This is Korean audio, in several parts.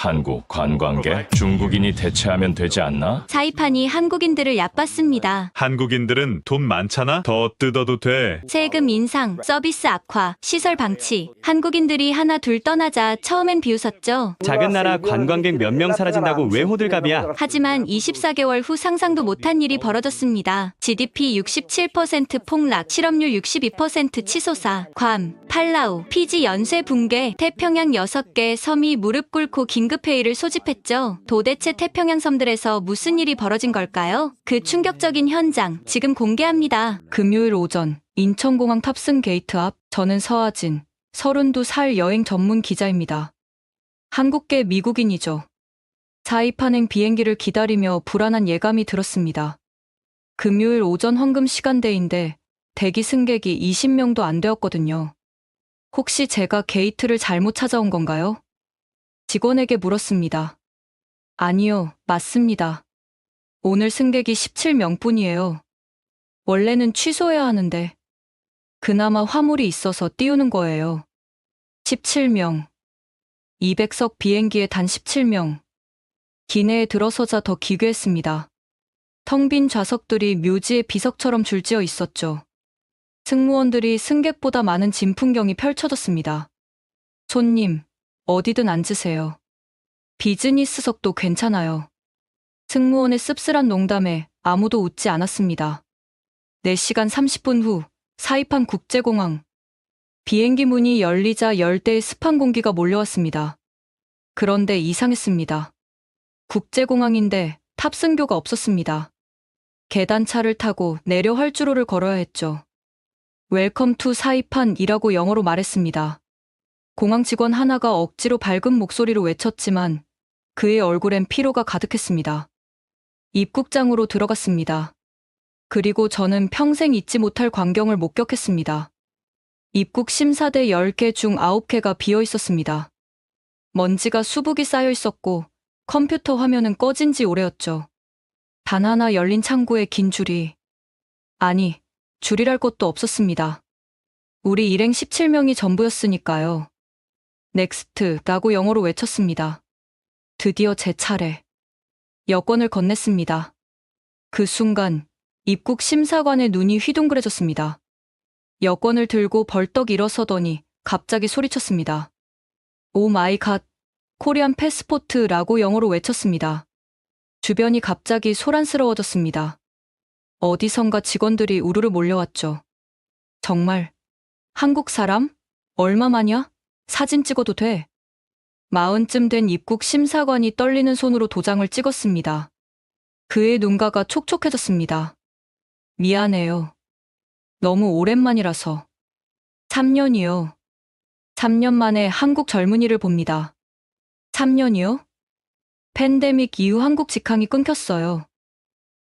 한국 관광객 중국인이 대체하면 되지 않나? 사이판이 한국인들을 얕봤습니다. 한국인들은 돈 많잖아? 더 뜯어도 돼. 세금 인상, 서비스 악화, 시설 방치. 한국인들이 하나 둘 떠나자 처음엔 비웃었죠. 작은 나라 관광객 몇 명 사라진다고 왜 호들갑이야? 하지만 24개월 후 상상도 못한 일이 벌어졌습니다. GDP 67% 폭락, 실업률 62% 치솟아, 괌, 팔라우, 피지 연쇄 붕괴, 태평양 6개 섬이 무릎 꿇고 긴급회의를 소집했죠. 도대체 태평양 섬들에서 무슨 일이 벌어진 걸까요? 그 충격적인 현장, 지금 공개합니다. 금요일 오전, 인천공항 탑승 게이트 앞, 저는 서하진, 32살 여행 전문 기자입니다. 한국계 미국인이죠. 사이판행 비행기를 기다리며 불안한 예감이 들었습니다. 금요일 오전 황금 시간대인데 대기 승객이 20명도 안 되었거든요. 혹시 제가 게이트를 잘못 찾아온 건가요? 직원에게 물었습니다. 아니요, 맞습니다. 오늘 승객이 17명뿐이에요. 원래는 취소해야 하는데 그나마 화물이 있어서 띄우는 거예요. 17명. 200석 비행기에 단 17명. 기내에 들어서자 더 기괴했습니다. 텅 빈 좌석들이 묘지의 비석처럼 줄지어 있었죠. 승무원들이 승객보다 많은 진풍경이 펼쳐졌습니다. 손님, 어디든 앉으세요. 비즈니스석도 괜찮아요. 승무원의 씁쓸한 농담에 아무도 웃지 않았습니다. 4시간 30분 후 사이판 국제공항. 비행기 문이 열리자 열대의 습한 공기가 몰려왔습니다. 그런데 이상했습니다. 국제공항인데 탑승교가 없었습니다. 계단차를 타고 내려 활주로를 걸어야 했죠. 웰컴 투 사이판이라고 영어로 말했습니다. 공항 직원 하나가 억지로 밝은 목소리로 외쳤지만 그의 얼굴엔 피로가 가득했습니다. 입국장으로 들어갔습니다. 그리고 저는 평생 잊지 못할 광경을 목격했습니다. 입국 심사대 10개 중 9개가 비어 있었습니다. 먼지가 수북이 쌓여 있었고 컴퓨터 화면은 꺼진 지 오래였죠. 단 하나 열린 창구에 긴 줄이. 아니, 줄이랄 것도 없었습니다. 우리 일행 17명이 전부였으니까요. 넥스트라고 영어로 외쳤습니다. 드디어 제 차례. 여권을 건넸습니다. 그 순간 입국 심사관의 눈이 휘둥그레졌습니다. 여권을 들고 벌떡 일어서더니 갑자기 소리쳤습니다. 오 마이 갓, 코리안 패스포트라고 영어로 외쳤습니다. 주변이 갑자기 소란스러워졌습니다. 어디선가 직원들이 우르르 몰려왔죠. 정말? 한국 사람? 얼마만이야? 사진 찍어도 돼? 40쯤 된 입국 심사관이 떨리는 손으로 도장을 찍었습니다. 그의 눈가가 촉촉해졌습니다. 미안해요. 너무 오랜만이라서. 3년이요. 3년 만에 한국 젊은이를 봅니다. 3년이요? 팬데믹 이후 한국 직항이 끊겼어요.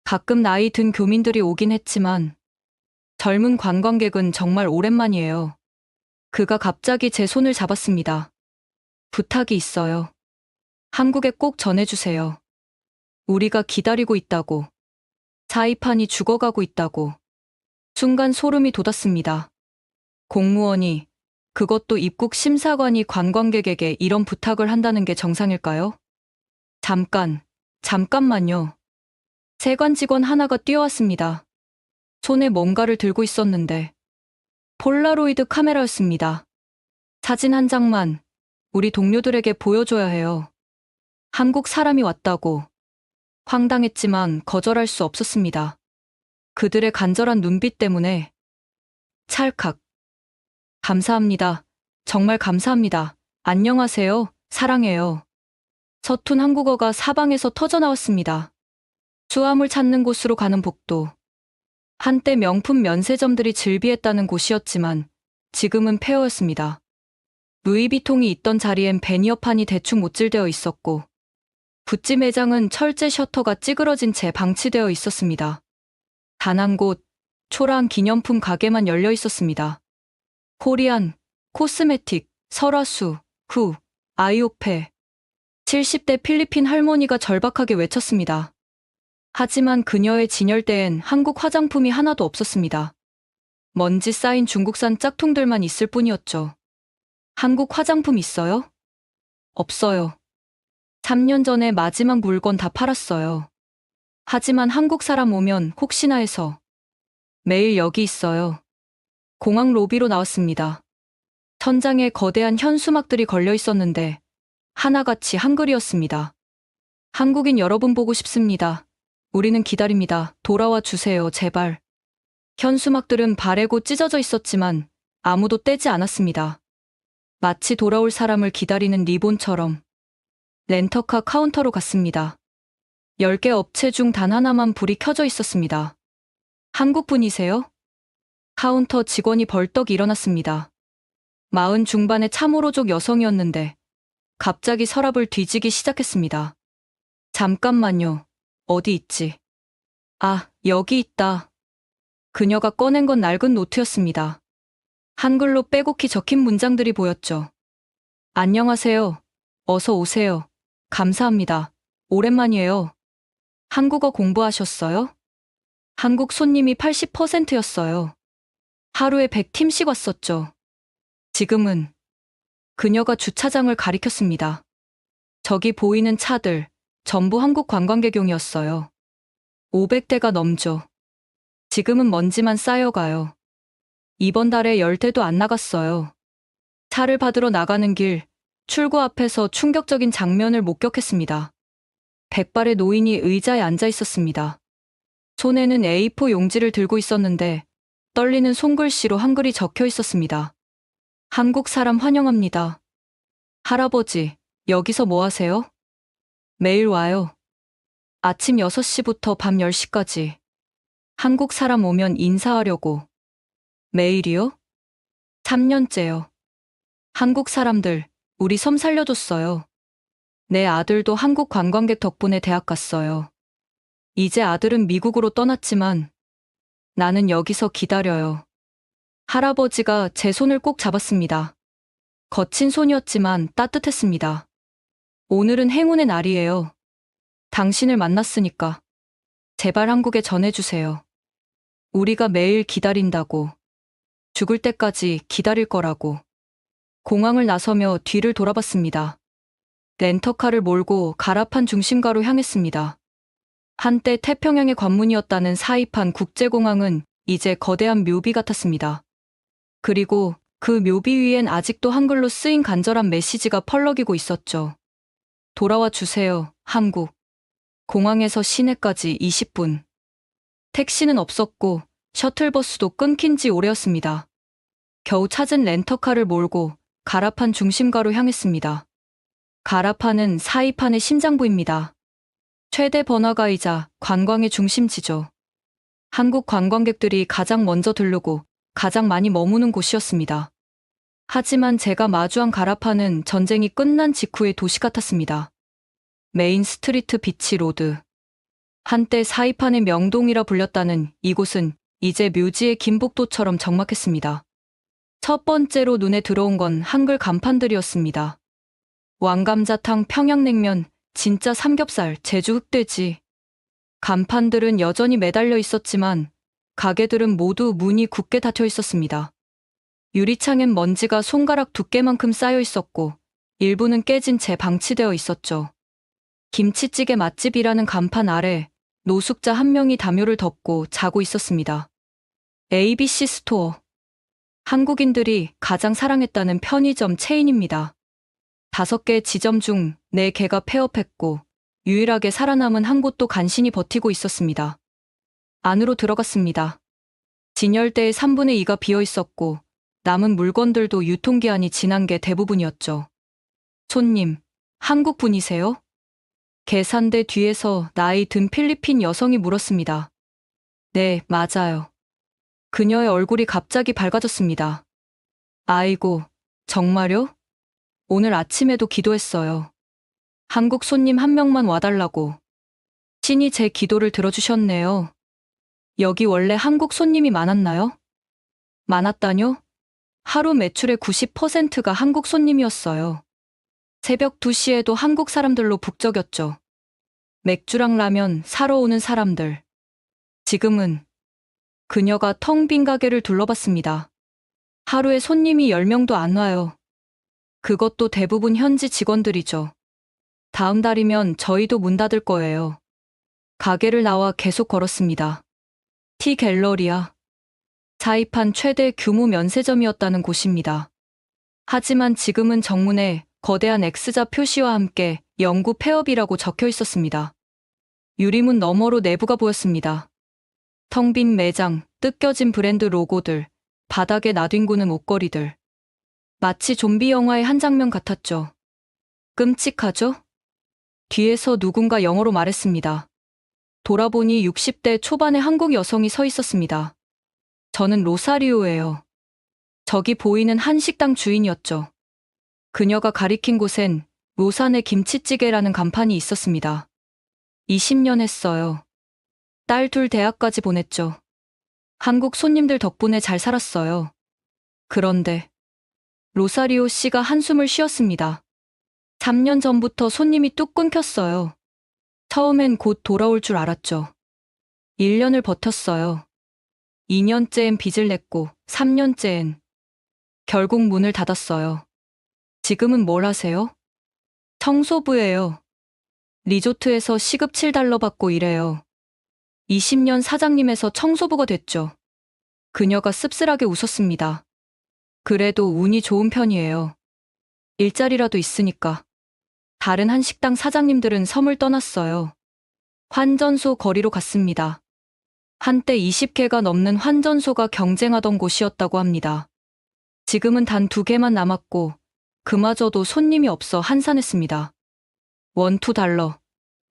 가끔 나이 든 교민들이 오긴 했지만 젊은 관광객은 정말 오랜만이에요. 그가 갑자기 제 손을 잡았습니다. 부탁이 있어요. 한국에 꼭 전해주세요. 우리가 기다리고 있다고. 사이판이 죽어가고 있다고. 순간 소름이 돋았습니다. 공무원이, 그것도 입국 심사관이 관광객에게 이런 부탁을 한다는 게 정상일까요? 잠깐만요. 세관 직원 하나가 뛰어왔습니다. 손에 뭔가를 들고 있었는데 폴라로이드 카메라였습니다. 사진 한 장만 우리 동료들에게 보여줘야 해요. 한국 사람이 왔다고. 황당했지만 거절할 수 없었습니다. 그들의 간절한 눈빛 때문에. 찰칵. 감사합니다. 정말 감사합니다. 안녕하세요. 사랑해요. 서툰 한국어가 사방에서 터져나왔습니다. 수화물 찾는 곳으로 가는 복도. 한때 명품 면세점들이 즐비했다는 곳이었지만 지금은 폐허였습니다. 루이비통이 있던 자리엔 베니어판이 대충 못질되어 있었고 구찌 매장은 철제 셔터가 찌그러진 채 방치되어 있었습니다. 단 한 곳, 초라한 기념품 가게만 열려 있었습니다. 코리안, 코스메틱, 설화수, 후, 아이오페. 70대 필리핀 할머니가 절박하게 외쳤습니다. 하지만 그녀의 진열대엔 한국 화장품이 하나도 없었습니다. 먼지 쌓인 중국산 짝퉁들만 있을 뿐이었죠. 한국 화장품 있어요? 없어요. 3년 전에 마지막 물건 다 팔았어요. 하지만 한국 사람 오면 혹시나 해서 매일 여기 있어요. 공항 로비로 나왔습니다. 천장에 거대한 현수막들이 걸려 있었는데 하나같이 한글이었습니다. 한국인 여러분 보고 싶습니다. 우리는 기다립니다. 돌아와 주세요, 제발. 현수막들은 바래고 찢어져 있었지만 아무도 떼지 않았습니다. 마치 돌아올 사람을 기다리는 리본처럼. 렌터카 카운터로 갔습니다. 10개 업체 중 단 하나만 불이 켜져 있었습니다. 한국 분이세요? 카운터 직원이 벌떡 일어났습니다. 40 중반의 참호로족 여성이었는데 갑자기 서랍을 뒤지기 시작했습니다. 잠깐만요. 어디 있지? 아, 여기 있다. 그녀가 꺼낸 건 낡은 노트였습니다. 한글로 빼곡히 적힌 문장들이 보였죠. 안녕하세요. 어서 오세요. 감사합니다. 오랜만이에요. 한국어 공부하셨어요? 한국 손님이 80%였어요. 하루에 100팀씩 왔었죠. 지금은 그녀가 주차장을 가리켰습니다. 저기 보이는 차들 전부 한국 관광객용이었어요. 500대가 넘죠. 지금은 먼지만 쌓여가요. 이번 달에 10대도 안 나갔어요. 차를 받으러 나가는 길 출구 앞에서 충격적인 장면을 목격했습니다. 백발의 노인이 의자에 앉아 있었습니다. 손에는 A4 용지를 들고 있었는데 떨리는 손글씨로 한글이 적혀 있었습니다. 한국 사람 환영합니다. 할아버지, 여기서 뭐 하세요? 매일 와요. 아침 6시부터 밤 10시까지. 한국 사람 오면 인사하려고. 매일이요? 3년째요. 한국 사람들, 우리 섬 살려줬어요. 내 아들도 한국 관광객 덕분에 대학 갔어요. 이제 아들은 미국으로 떠났지만 나는 여기서 기다려요. 할아버지가 제 손을 꼭 잡았습니다. 거친 손이었지만 따뜻했습니다. 오늘은 행운의 날이에요. 당신을 만났으니까 제발 한국에 전해주세요. 우리가 매일 기다린다고. 죽을 때까지 기다릴 거라고. 공항을 나서며 뒤를 돌아봤습니다. 렌터카를 몰고 가라판 중심가로 향했습니다. 한때 태평양의 관문이었다는 사이판 국제공항은 이제 거대한 묘비 같았습니다. 그리고 그 묘비 위엔 아직도 한글로 쓰인 간절한 메시지가 펄럭이고 있었죠. 돌아와 주세요, 한국. 공항에서 시내까지 20분. 택시는 없었고 셔틀버스도 끊긴 지 오래였습니다. 겨우 찾은 렌터카를 몰고 가라판 중심가로 향했습니다. 가라판은 사이판의 심장부입니다. 최대 번화가이자 관광의 중심지죠. 한국 관광객들이 가장 먼저 들르고 가장 많이 머무는 곳이었습니다. 하지만 제가 마주한 가라판은 전쟁이 끝난 직후의 도시 같았습니다. 메인 스트리트 비치 로드. 한때 사이판의 명동이라 불렸다는 이곳은 이제 묘지의 김복도처럼 적막했습니다. 첫 번째로 눈에 들어온 건 한글 간판들이었습니다. 왕감자탕, 평양냉면, 진짜 삼겹살, 제주 흑돼지. 간판들은 여전히 매달려 있었지만 가게들은 모두 문이 굳게 닫혀 있었습니다. 유리창엔 먼지가 손가락 두께만큼 쌓여 있었고 일부는 깨진 채 방치되어 있었죠. 김치찌개 맛집이라는 간판 아래 노숙자 한 명이 담요를 덮고 자고 있었습니다. ABC 스토어. 한국인들이 가장 사랑했다는 편의점 체인입니다. 5개 지점 중 4개가 폐업했고 유일하게 살아남은 한 곳도 간신히 버티고 있었습니다. 안으로 들어갔습니다. 진열대의 3분의 2가 비어 있었고 남은 물건들도 유통기한이 지난 게 대부분이었죠. 손님, 한국 분이세요? 계산대 뒤에서 나이 든 필리핀 여성이 물었습니다. 네, 맞아요. 그녀의 얼굴이 갑자기 밝아졌습니다. 아이고, 정말요? 오늘 아침에도 기도했어요. 한국 손님 한 명만 와달라고. 신이 제 기도를 들어주셨네요. 여기 원래 한국 손님이 많았나요? 많았다뇨? 하루 매출의 90%가 한국 손님이었어요. 새벽 2시에도 한국 사람들로 북적였죠. 맥주랑 라면 사러 오는 사람들. 지금은 그녀가 텅 빈 가게를 둘러봤습니다. 하루에 손님이 10명도 안 와요. 그것도 대부분 현지 직원들이죠. 다음 달이면 저희도 문 닫을 거예요. 가게를 나와 계속 걸었습니다. 티 갤러리아. 사이판 최대 규모 면세점이었다는 곳입니다. 하지만 지금은 정문에 거대한 X자 표시와 함께 영구 폐업이라고 적혀 있었습니다. 유리문 너머로 내부가 보였습니다. 텅 빈 매장, 뜯겨진 브랜드 로고들, 바닥에 나뒹구는 옷걸이들. 마치 좀비 영화의 한 장면 같았죠. 끔찍하죠? 뒤에서 누군가 영어로 말했습니다. 돌아보니 60대 초반의 한국 여성이 서 있었습니다. 저는 로사리오예요. 저기 보이는 한 식당 주인이었죠. 그녀가 가리킨 곳엔 로산의 김치찌개라는 간판이 있었습니다. 20년 했어요. 딸 둘 대학까지 보냈죠. 한국 손님들 덕분에 잘 살았어요. 그런데 로사리오 씨가 한숨을 쉬었습니다. 3년 전부터 손님이 뚝 끊겼어요. 처음엔 곧 돌아올 줄 알았죠. 1년을 버텼어요. 2년째엔 빚을 냈고 3년째엔 결국 문을 닫았어요. 지금은 뭘 하세요? 청소부예요. 리조트에서 시급 $7 받고 일해요. 20년 사장님에서 청소부가 됐죠. 그녀가 씁쓸하게 웃었습니다. 그래도 운이 좋은 편이에요. 일자리라도 있으니까. 다른 한 식당 사장님들은 섬을 떠났어요. 환전소 거리로 갔습니다. 한때 20개가 넘는 환전소가 경쟁하던 곳이었다고 합니다. 지금은 단 2개만 남았고 그마저도 손님이 없어 한산했습니다. $1,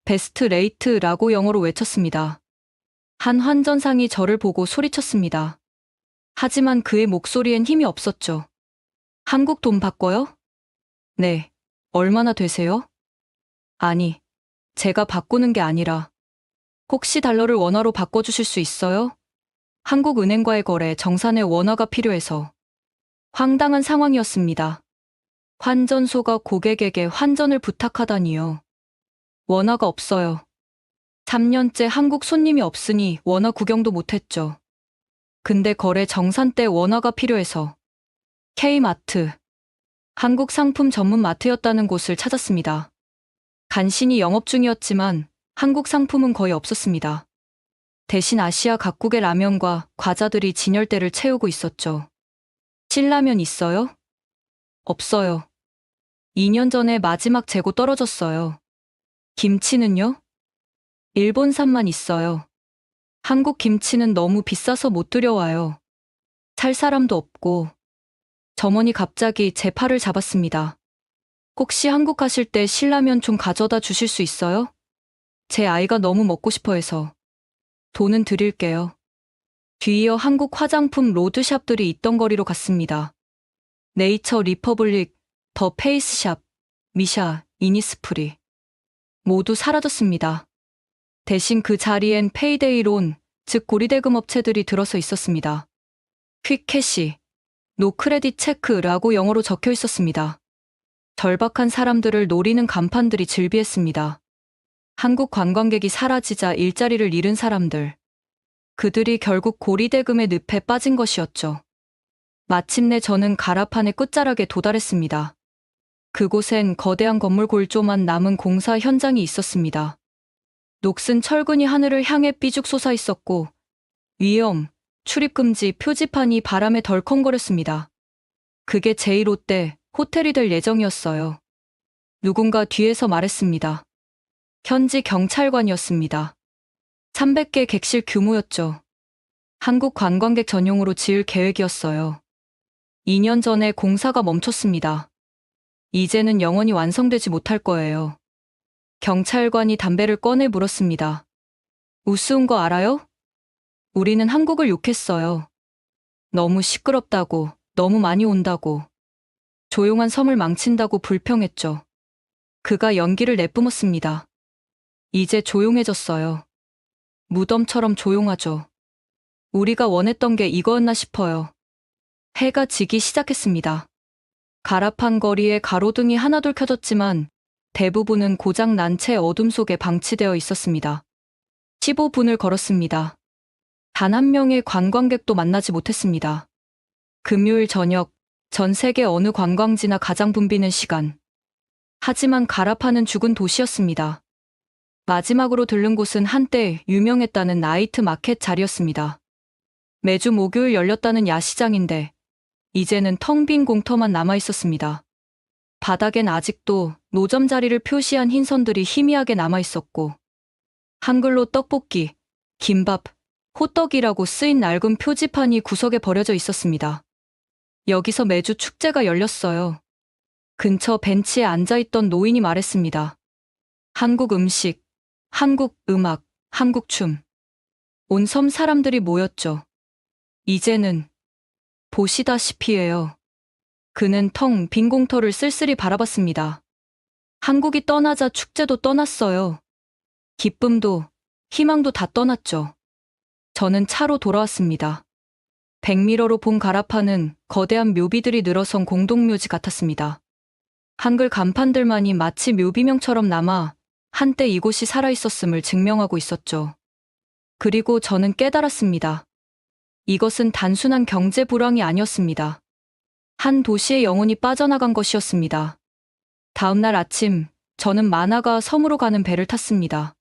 베스트 레이트라고 영어로 외쳤습니다. 한 환전상이 저를 보고 소리쳤습니다. 하지만 그의 목소리엔 힘이 없었죠. 한국 돈 바꿔요? 네. 얼마나 되세요? 아니, 제가 바꾸는 게 아니라 혹시 달러를 원화로 바꿔주실 수 있어요? 한국은행과의 거래 정산에 원화가 필요해서. 황당한 상황이었습니다. 환전소가 고객에게 환전을 부탁하다니요. 원화가 없어요. 3년째 한국 손님이 없으니 원화 구경도 못했죠. 근데 거래 정산 때 원화가 필요해서 K마트, 한국 상품 전문 마트였다는 곳을 찾았습니다. 간신히 영업 중이었지만 한국 상품은 거의 없었습니다. 대신 아시아 각국의 라면과 과자들이 진열대를 채우고 있었죠. 신라면 있어요? 없어요. 2년 전에 마지막 재고 떨어졌어요. 김치는요? 일본산만 있어요. 한국 김치는 너무 비싸서 못 들여와요. 살 사람도 없고. 점원이 갑자기 제 팔을 잡았습니다. 혹시 한국 가실 때 신라면 좀 가져다 주실 수 있어요? 제 아이가 너무 먹고 싶어 해서. 돈은 드릴게요. 뒤이어 한국 화장품 로드샵들이 있던 거리로 갔습니다. 네이처 리퍼블릭, 더 페이스샵, 미샤, 이니스프리. 모두 사라졌습니다. 대신 그 자리엔 페이데이 론, 즉 고리대금 업체들이 들어서 있었습니다. 퀵캐시, 노 크레딧 체크라고 영어로 적혀 있었습니다. 절박한 사람들을 노리는 간판들이 즐비했습니다. 한국 관광객이 사라지자 일자리를 잃은 사람들. 그들이 결국 고리대금의 늪에 빠진 것이었죠. 마침내 저는 가라판의 끝자락에 도달했습니다. 그곳엔 거대한 건물 골조만 남은 공사 현장이 있었습니다. 녹슨 철근이 하늘을 향해 삐죽 솟아 있었고 위험, 출입금지 표지판이 바람에 덜컹거렸습니다. 그게 제1롯데 호텔이 될 예정이었어요. 누군가 뒤에서 말했습니다. 현지 경찰관이었습니다. 300개 객실 규모였죠. 한국 관광객 전용으로 지을 계획이었어요. 2년 전에 공사가 멈췄습니다. 이제는 영원히 완성되지 못할 거예요. 경찰관이 담배를 꺼내 물었습니다. 우스운 거 알아요? 우리는 한국을 욕했어요. 너무 시끄럽다고, 너무 많이 온다고. 조용한 섬을 망친다고 불평했죠. 그가 연기를 내뿜었습니다. 이제 조용해졌어요. 무덤처럼 조용하죠. 우리가 원했던 게 이거였나 싶어요. 해가 지기 시작했습니다. 가라판 거리에 가로등이 하나둘 켜졌지만 대부분은 고장 난 채 어둠 속에 방치되어 있었습니다. 15분을 걸었습니다. 단 한 명의 관광객도 만나지 못했습니다. 금요일 저녁, 전 세계 어느 관광지나 가장 붐비는 시간. 하지만 가라파는 죽은 도시였습니다. 마지막으로 들른 곳은 한때 유명했다는 나이트 마켓 자리였습니다. 매주 목요일 열렸다는 야시장인데 이제는 텅 빈 공터만 남아 있었습니다. 바닥엔 아직도 노점 자리를 표시한 흰 선들이 희미하게 남아 있었고 한글로 떡볶이, 김밥, 호떡이라고 쓰인 낡은 표지판이 구석에 버려져 있었습니다. 여기서 매주 축제가 열렸어요. 근처 벤치에 앉아있던 노인이 말했습니다. 한국 음식, 한국 음악, 한국 춤. 온 섬 사람들이 모였죠. 이제는 보시다시피해요. 그는 텅 빈 공터를 쓸쓸히 바라봤습니다. 한국이 떠나자 축제도 떠났어요. 기쁨도 희망도 다 떠났죠. 저는 차로 돌아왔습니다. 백미러로 본 가라파는 거대한 묘비들이 늘어선 공동묘지 같았습니다. 한글 간판들만이 마치 묘비명처럼 남아 한때 이곳이 살아있었음을 증명하고 있었죠. 그리고 저는 깨달았습니다. 이것은 단순한 경제 불황이 아니었습니다. 한 도시의 영혼이 빠져나간 것이었습니다. 다음 날 아침, 저는 마나가 섬으로 가는 배를 탔습니다.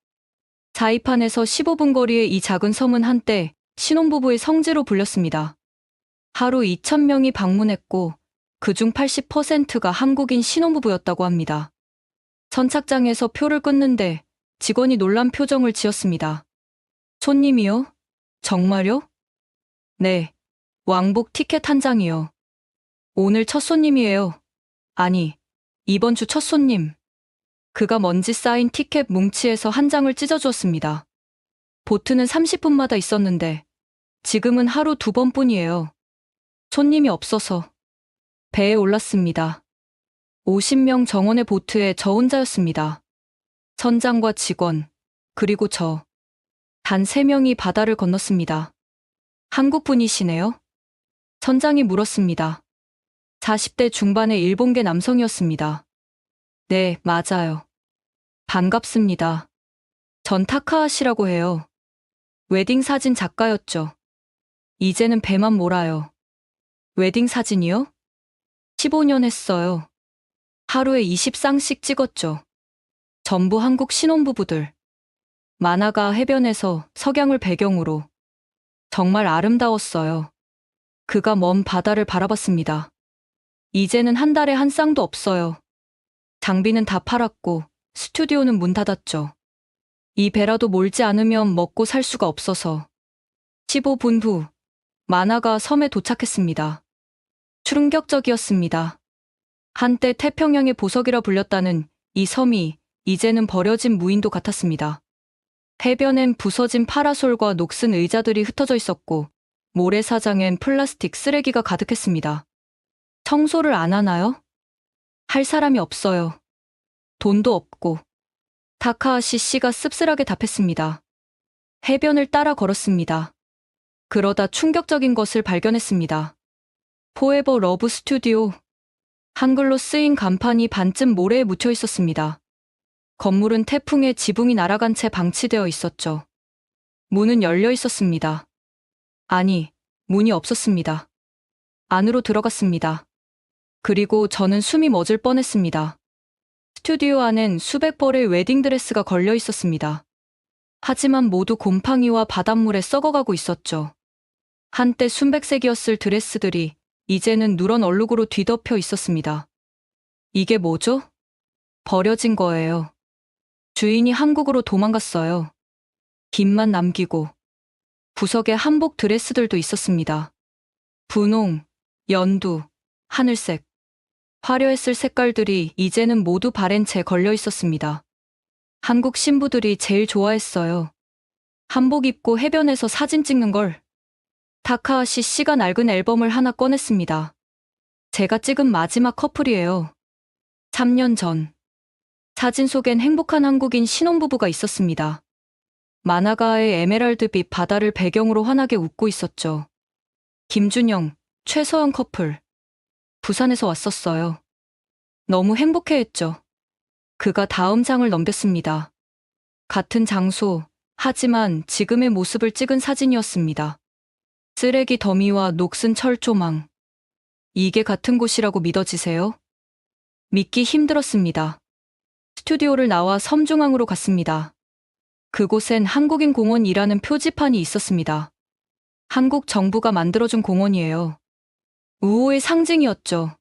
사이판에서 15분 거리의 이 작은 섬은 한때 신혼부부의 성지로 불렸습니다. 하루 2,000명이 방문했고 그중 80%가 한국인 신혼부부였다고 합니다. 선착장에서 표를 끊는데 직원이 놀란 표정을 지었습니다. 손님이요? 정말요? 네, 왕복 티켓 한 장이요. 오늘 첫 손님이에요. 아니, 이번 주 첫 손님. 그가 먼지 쌓인 티켓 뭉치에서 한 장을 찢어주었습니다. 보트는 30분마다 있었는데 지금은 하루 2번뿐이에요. 손님이 없어서 배에 올랐습니다. 50명 정원의 보트에 저 혼자였습니다. 선장과 직원, 그리고 저. 단 3명이 바다를 건넜습니다. 한국 분이시네요? 선장이 물었습니다. 40대 중반의 일본계 남성이었습니다. 네, 맞아요. 반갑습니다. 전 타카하시라고 해요. 웨딩 사진 작가였죠. 이제는 배만 몰아요. 웨딩 사진이요? 15년 했어요. 하루에 20쌍씩 찍었죠. 전부 한국 신혼부부들. 만화가 해변에서 석양을 배경으로. 정말 아름다웠어요. 그가 먼 바다를 바라봤습니다. 이제는 한 달에 한 쌍도 없어요. 장비는 다 팔았고 스튜디오는 문 닫았죠. 이 배라도 몰지 않으면 먹고 살 수가 없어서. 15분 후 만화가 섬에 도착했습니다. 충격적이었습니다. 한때 태평양의 보석이라 불렸다는 이 섬이 이제는 버려진 무인도 같았습니다. 해변엔 부서진 파라솔과 녹슨 의자들이 흩어져 있었고 모래사장엔 플라스틱 쓰레기가 가득했습니다. 청소를 안 하나요? 할 사람이 없어요. 돈도 없고. 타카하시 씨가 씁쓸하게 답했습니다. 해변을 따라 걸었습니다. 그러다 충격적인 것을 발견했습니다. 포에버 러브 스튜디오. 한글로 쓰인 간판이 반쯤 모래에 묻혀 있었습니다. 건물은 태풍에 지붕이 날아간 채 방치되어 있었죠. 문은 열려 있었습니다. 아니, 문이 없었습니다. 안으로 들어갔습니다. 그리고 저는 숨이 멎을 뻔했습니다. 스튜디오 안엔 수백 벌의 웨딩드레스가 걸려 있었습니다. 하지만 모두 곰팡이와 바닷물에 썩어가고 있었죠. 한때 순백색이었을 드레스들이 이제는 누런 얼룩으로 뒤덮여 있었습니다. 이게 뭐죠? 버려진 거예요. 주인이 한국으로 도망갔어요. 김만 남기고. 구석에 한복 드레스들도 있었습니다. 분홍, 연두, 하늘색. 화려했을 색깔들이 이제는 모두 바랜 채 걸려 있었습니다. 한국 신부들이 제일 좋아했어요. 한복 입고 해변에서 사진 찍는 걸. 타카하시 씨가 낡은 앨범을 하나 꺼냈습니다. 제가 찍은 마지막 커플이에요. 3년 전. 사진 속엔 행복한 한국인 신혼부부가 있었습니다. 마나가의 에메랄드빛 바다를 배경으로 환하게 웃고 있었죠. 김준영, 최서영 커플. 부산에서 왔었어요. 너무 행복해했죠. 그가 다음 장을 넘겼습니다. 같은 장소, 하지만 지금의 모습을 찍은 사진이었습니다. 쓰레기 더미와 녹슨 철조망. 이게 같은 곳이라고 믿어지세요? 믿기 힘들었습니다. 스튜디오를 나와 섬중앙으로 갔습니다. 그곳엔 한국인 공원이라는 표지판이 있었습니다. 한국 정부가 만들어준 공원이에요. 우호의 상징이었죠.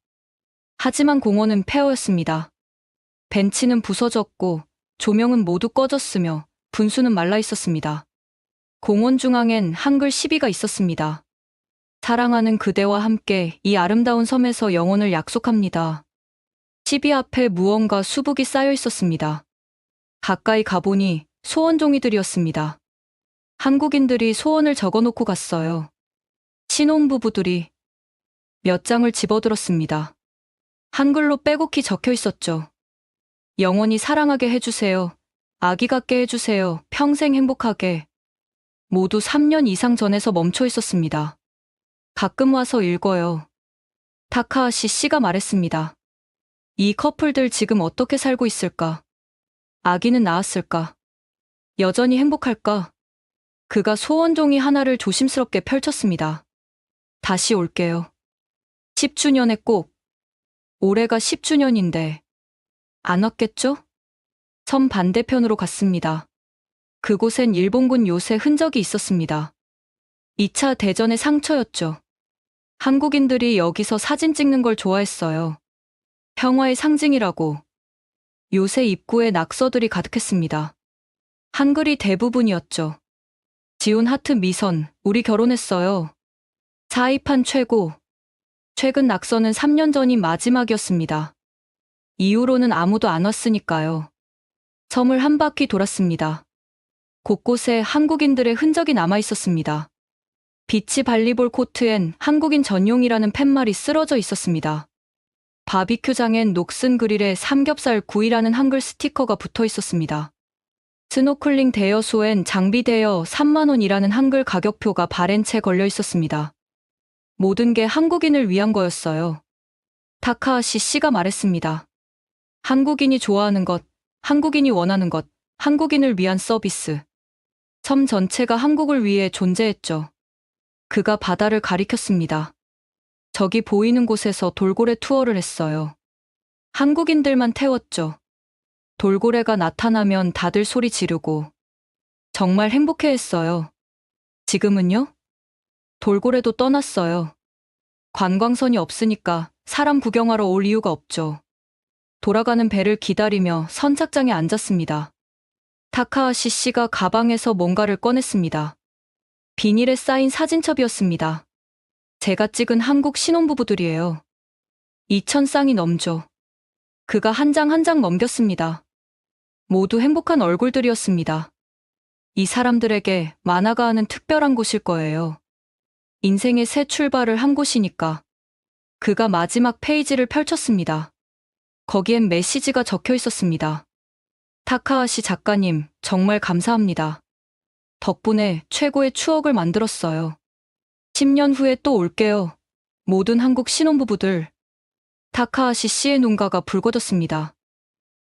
하지만 공원은 폐허였습니다. 벤치는 부서졌고 조명은 모두 꺼졌으며 분수는 말라 있었습니다. 공원 중앙엔 한글 시비가 있었습니다. 사랑하는 그대와 함께 이 아름다운 섬에서 영원을 약속합니다. 시비 앞에 무언가 수북이 쌓여 있었습니다. 가까이 가보니 소원 종이들이었습니다. 한국인들이 소원을 적어놓고 갔어요. 신혼부부들이 몇 장을 집어들었습니다. 한글로 빼곡히 적혀 있었죠. 영원히 사랑하게 해주세요. 아기 갖게 해주세요. 평생 행복하게. 모두 3년 이상 전에서 멈춰 있었습니다. 가끔 와서 읽어요. 타카하시 씨가 말했습니다. 이 커플들 지금 어떻게 살고 있을까? 아기는 낳았을까? 여전히 행복할까? 그가 소원종이 하나를 조심스럽게 펼쳤습니다. 다시 올게요. 10주년에 꼭. 올해가 10주년인데 안 왔겠죠? 섬 반대편으로 갔습니다. 그곳엔 일본군 요새 흔적이 있었습니다. 2차 대전의 상처였죠. 한국인들이 여기서 사진 찍는 걸 좋아했어요. 평화의 상징이라고. 요새 입구에 낙서들이 가득했습니다. 한글이 대부분이었죠. 지온 하트 미선, 우리 결혼했어요. 사이판 최고. 최근 낙서는 3년 전이 마지막이었습니다. 이후로는 아무도 안 왔으니까요. 섬을 한 바퀴 돌았습니다. 곳곳에 한국인들의 흔적이 남아 있었습니다. 비치 발리볼 코트엔 한국인 전용이라는 팻말이 쓰러져 있었습니다. 바비큐장엔 녹슨 그릴에 삼겹살 구이라는 한글 스티커가 붙어 있었습니다. 스노클링 대여소엔 장비 대여 3만 원이라는 한글 가격표가 바랜 채 걸려 있었습니다. 모든 게 한국인을 위한 거였어요. 타카하시 씨가 말했습니다. 한국인이 좋아하는 것, 한국인이 원하는 것, 한국인을 위한 서비스. 섬 전체가 한국을 위해 존재했죠. 그가 바다를 가리켰습니다. 저기 보이는 곳에서 돌고래 투어를 했어요. 한국인들만 태웠죠. 돌고래가 나타나면 다들 소리 지르고 정말 행복해했어요. 지금은요? 돌고래도 떠났어요. 관광선이 없으니까 사람 구경하러 올 이유가 없죠. 돌아가는 배를 기다리며 선착장에 앉았습니다. 타카하시 씨가 가방에서 뭔가를 꺼냈습니다. 비닐에 쌓인 사진첩이었습니다. 제가 찍은 한국 신혼부부들이에요. 2,000쌍이 넘죠. 그가 한 장 한 장 넘겼습니다. 모두 행복한 얼굴들이었습니다. 이 사람들에게 만화가 하는 특별한 곳일 거예요. 인생의 새 출발을 한 곳이니까. 그가 마지막 페이지를 펼쳤습니다. 거기엔 메시지가 적혀 있었습니다. 타카하시 작가님, 정말 감사합니다. 덕분에 최고의 추억을 만들었어요. 10년 후에 또 올게요. 모든 한국 신혼부부들. 타카하시 씨의 눈가가 붉어졌습니다.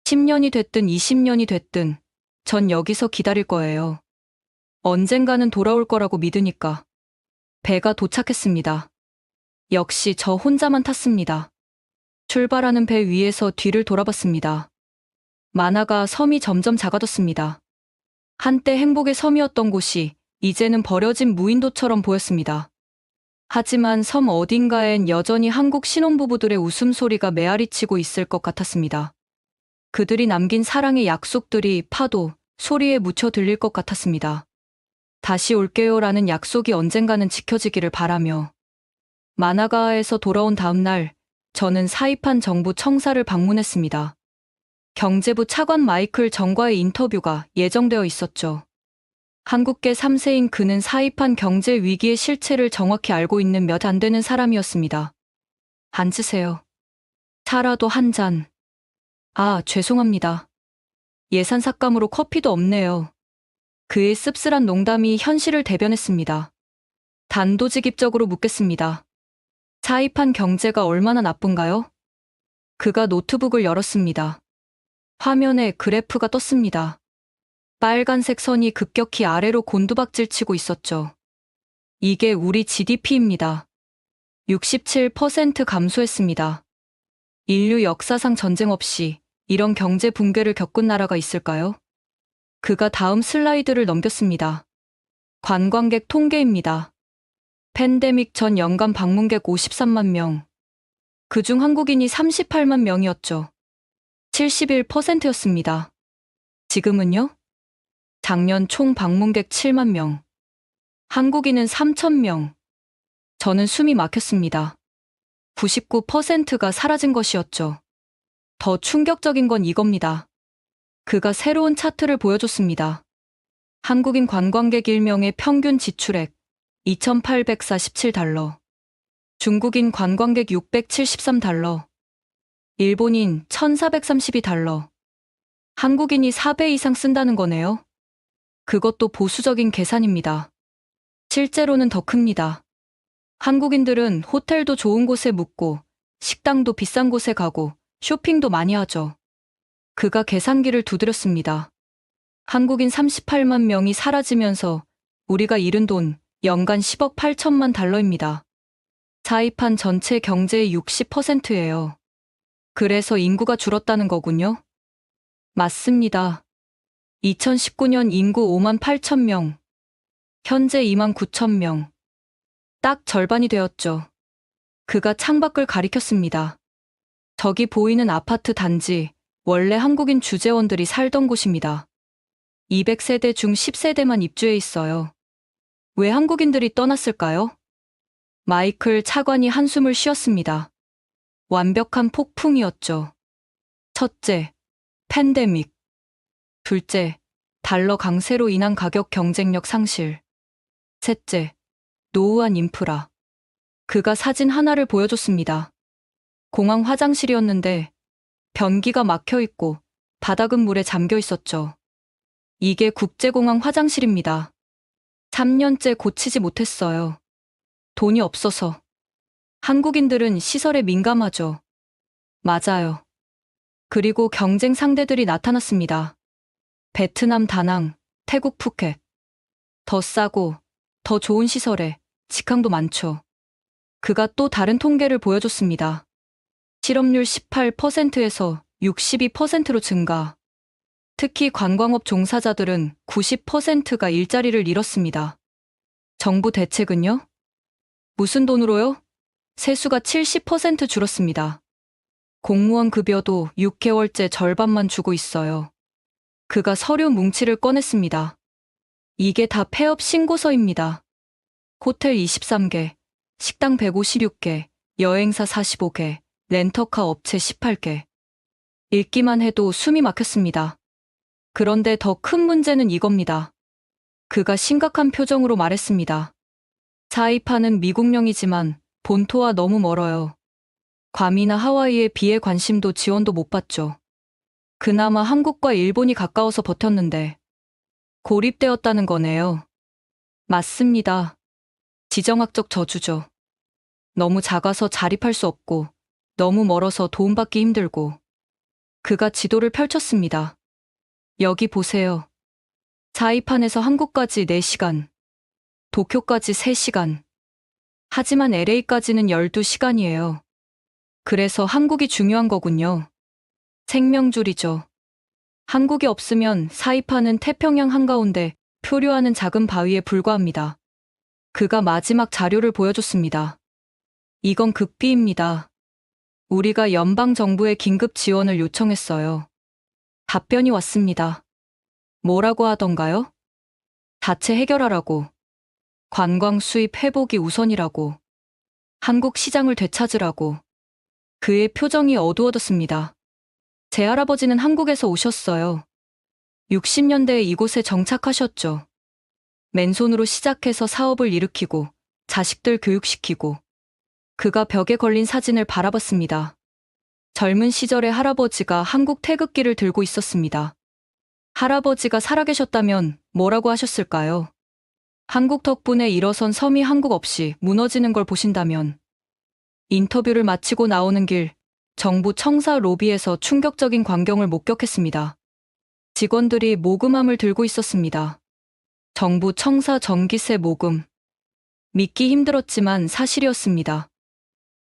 10년이 됐든 20년이 됐든 전 여기서 기다릴 거예요. 언젠가는 돌아올 거라고 믿으니까. 배가 도착했습니다. 역시 저 혼자만 탔습니다. 출발하는 배 위에서 뒤를 돌아봤습니다. 만화가 섬이 점점 작아졌습니다. 한때 행복의 섬이었던 곳이 이제는 버려진 무인도처럼 보였습니다. 하지만 섬 어딘가엔 여전히 한국 신혼부부들의 웃음소리가 메아리치고 있을 것 같았습니다. 그들이 남긴 사랑의 약속들이 파도, 소리에 묻혀 들릴 것 같았습니다. 다시 올게요라는 약속이 언젠가는 지켜지기를 바라며. 마나가에서 돌아온 다음 날, 저는 사이판 정부 청사를 방문했습니다. 경제부 차관 마이클 정과의 인터뷰가 예정되어 있었죠. 한국계 3세인 그는 사이판 경제 위기의 실체를 정확히 알고 있는 몇 안 되는 사람이었습니다. 앉으세요. 차라도 한 잔. 아, 죄송합니다. 예산 삭감으로 커피도 없네요. 그의 씁쓸한 농담이 현실을 대변했습니다. 단도직입적으로 묻겠습니다. 사이판 경제가 얼마나 나쁜가요? 그가 노트북을 열었습니다. 화면에 그래프가 떴습니다. 빨간색 선이 급격히 아래로 곤두박질 치고 있었죠. 이게 우리 GDP입니다. 67% 감소했습니다. 인류 역사상 전쟁 없이 이런 경제 붕괴를 겪은 나라가 있을까요? 그가 다음 슬라이드를 넘겼습니다. 관광객 통계입니다. 팬데믹 전 연간 방문객 53만 명. 그중 한국인이 38만 명이었죠. 71%였습니다. 지금은요? 작년 총 방문객 7만 명. 한국인은 3천 명. 저는 숨이 막혔습니다. 99%가 사라진 것이었죠. 더 충격적인 건 이겁니다. 그가 새로운 차트를 보여줬습니다. 한국인 관광객 1명의 평균 지출액 2,847달러. 중국인 관광객 673달러. 일본인 1,432달러. 한국인이 4배 이상 쓴다는 거네요. 그것도 보수적인 계산입니다. 실제로는 더 큽니다. 한국인들은 호텔도 좋은 곳에 묵고 식당도 비싼 곳에 가고 쇼핑도 많이 하죠. 그가 계산기를 두드렸습니다. 한국인 38만 명이 사라지면서 우리가 잃은 돈 연간 10억 8천만 달러입니다. 사입한 전체 경제의 60%예요. 그래서 인구가 줄었다는 거군요. 맞습니다. 2019년 인구 5만 8천 명, 현재 2만 9천 명. 딱 절반이 되었죠. 그가 창밖을 가리켰습니다. 저기 보이는 아파트 단지, 원래 한국인 주재원들이 살던 곳입니다. 200세대 중 10세대만 입주해 있어요. 왜 한국인들이 떠났을까요? 마이클 차관이 한숨을 쉬었습니다. 완벽한 폭풍이었죠. 첫째, 팬데믹. 둘째, 달러 강세로 인한 가격 경쟁력 상실. 셋째, 노후한 인프라. 그가 사진 하나를 보여줬습니다. 공항 화장실이었는데 변기가 막혀 있고 바닥은 물에 잠겨 있었죠. 이게 국제공항 화장실입니다. 3년째 고치지 못했어요. 돈이 없어서. 한국인들은 시설에 민감하죠. 맞아요. 그리고 경쟁 상대들이 나타났습니다. 베트남 다낭, 태국 푸켓. 더 싸고 더 좋은 시설에 직항도 많죠. 그가 또 다른 통계를 보여줬습니다. 실업률 18%에서 62%로 증가. 특히 관광업 종사자들은 90%가 일자리를 잃었습니다. 정부 대책은요? 무슨 돈으로요? 세수가 70% 줄었습니다. 공무원 급여도 6개월째 절반만 주고 있어요. 그가 서류 뭉치를 꺼냈습니다. 이게 다 폐업 신고서입니다. 호텔 23개, 식당 156개, 여행사 45개, 렌터카 업체 18개. 읽기만 해도 숨이 막혔습니다. 그런데 더 큰 문제는 이겁니다. 그가 심각한 표정으로 말했습니다. 사이판은 미국령이지만 본토와 너무 멀어요. 괌이나 하와이의 비의 관심도 지원도 못 받죠. 그나마 한국과 일본이 가까워서 버텼는데 고립되었다는 거네요. 맞습니다. 지정학적 저주죠. 너무 작아서 자립할 수 없고 너무 멀어서 도움받기 힘들고. 그가 지도를 펼쳤습니다. 여기 보세요. 사이판에서 한국까지 4시간, 도쿄까지 3시간. 하지만 LA까지는 12시간이에요. 그래서 한국이 중요한 거군요. 생명줄이죠. 한국이 없으면 사이판은 태평양 한가운데 표류하는 작은 바위에 불과합니다. 그가 마지막 자료를 보여줬습니다. 이건 극비입니다. 우리가 연방정부에 긴급 지원을 요청했어요. 답변이 왔습니다. 뭐라고 하던가요? 자체 해결하라고. 관광 수입 회복이 우선이라고. 한국 시장을 되찾으라고. 그의 표정이 어두워졌습니다. 제 할아버지는 한국에서 오셨어요. 60년대에 이곳에 정착하셨죠. 맨손으로 시작해서 사업을 일으키고 자식들 교육시키고. 그가 벽에 걸린 사진을 바라봤습니다. 젊은 시절의 할아버지가 한국 태극기를 들고 있었습니다. 할아버지가 살아계셨다면 뭐라고 하셨을까요? 한국 덕분에 일어선 섬이 한국 없이 무너지는 걸 보신다면. 인터뷰를 마치고 나오는 길, 정부 청사 로비에서 충격적인 광경을 목격했습니다. 직원들이 모금함을 들고 있었습니다. 정부 청사 전기세 모금. 믿기 힘들었지만 사실이었습니다.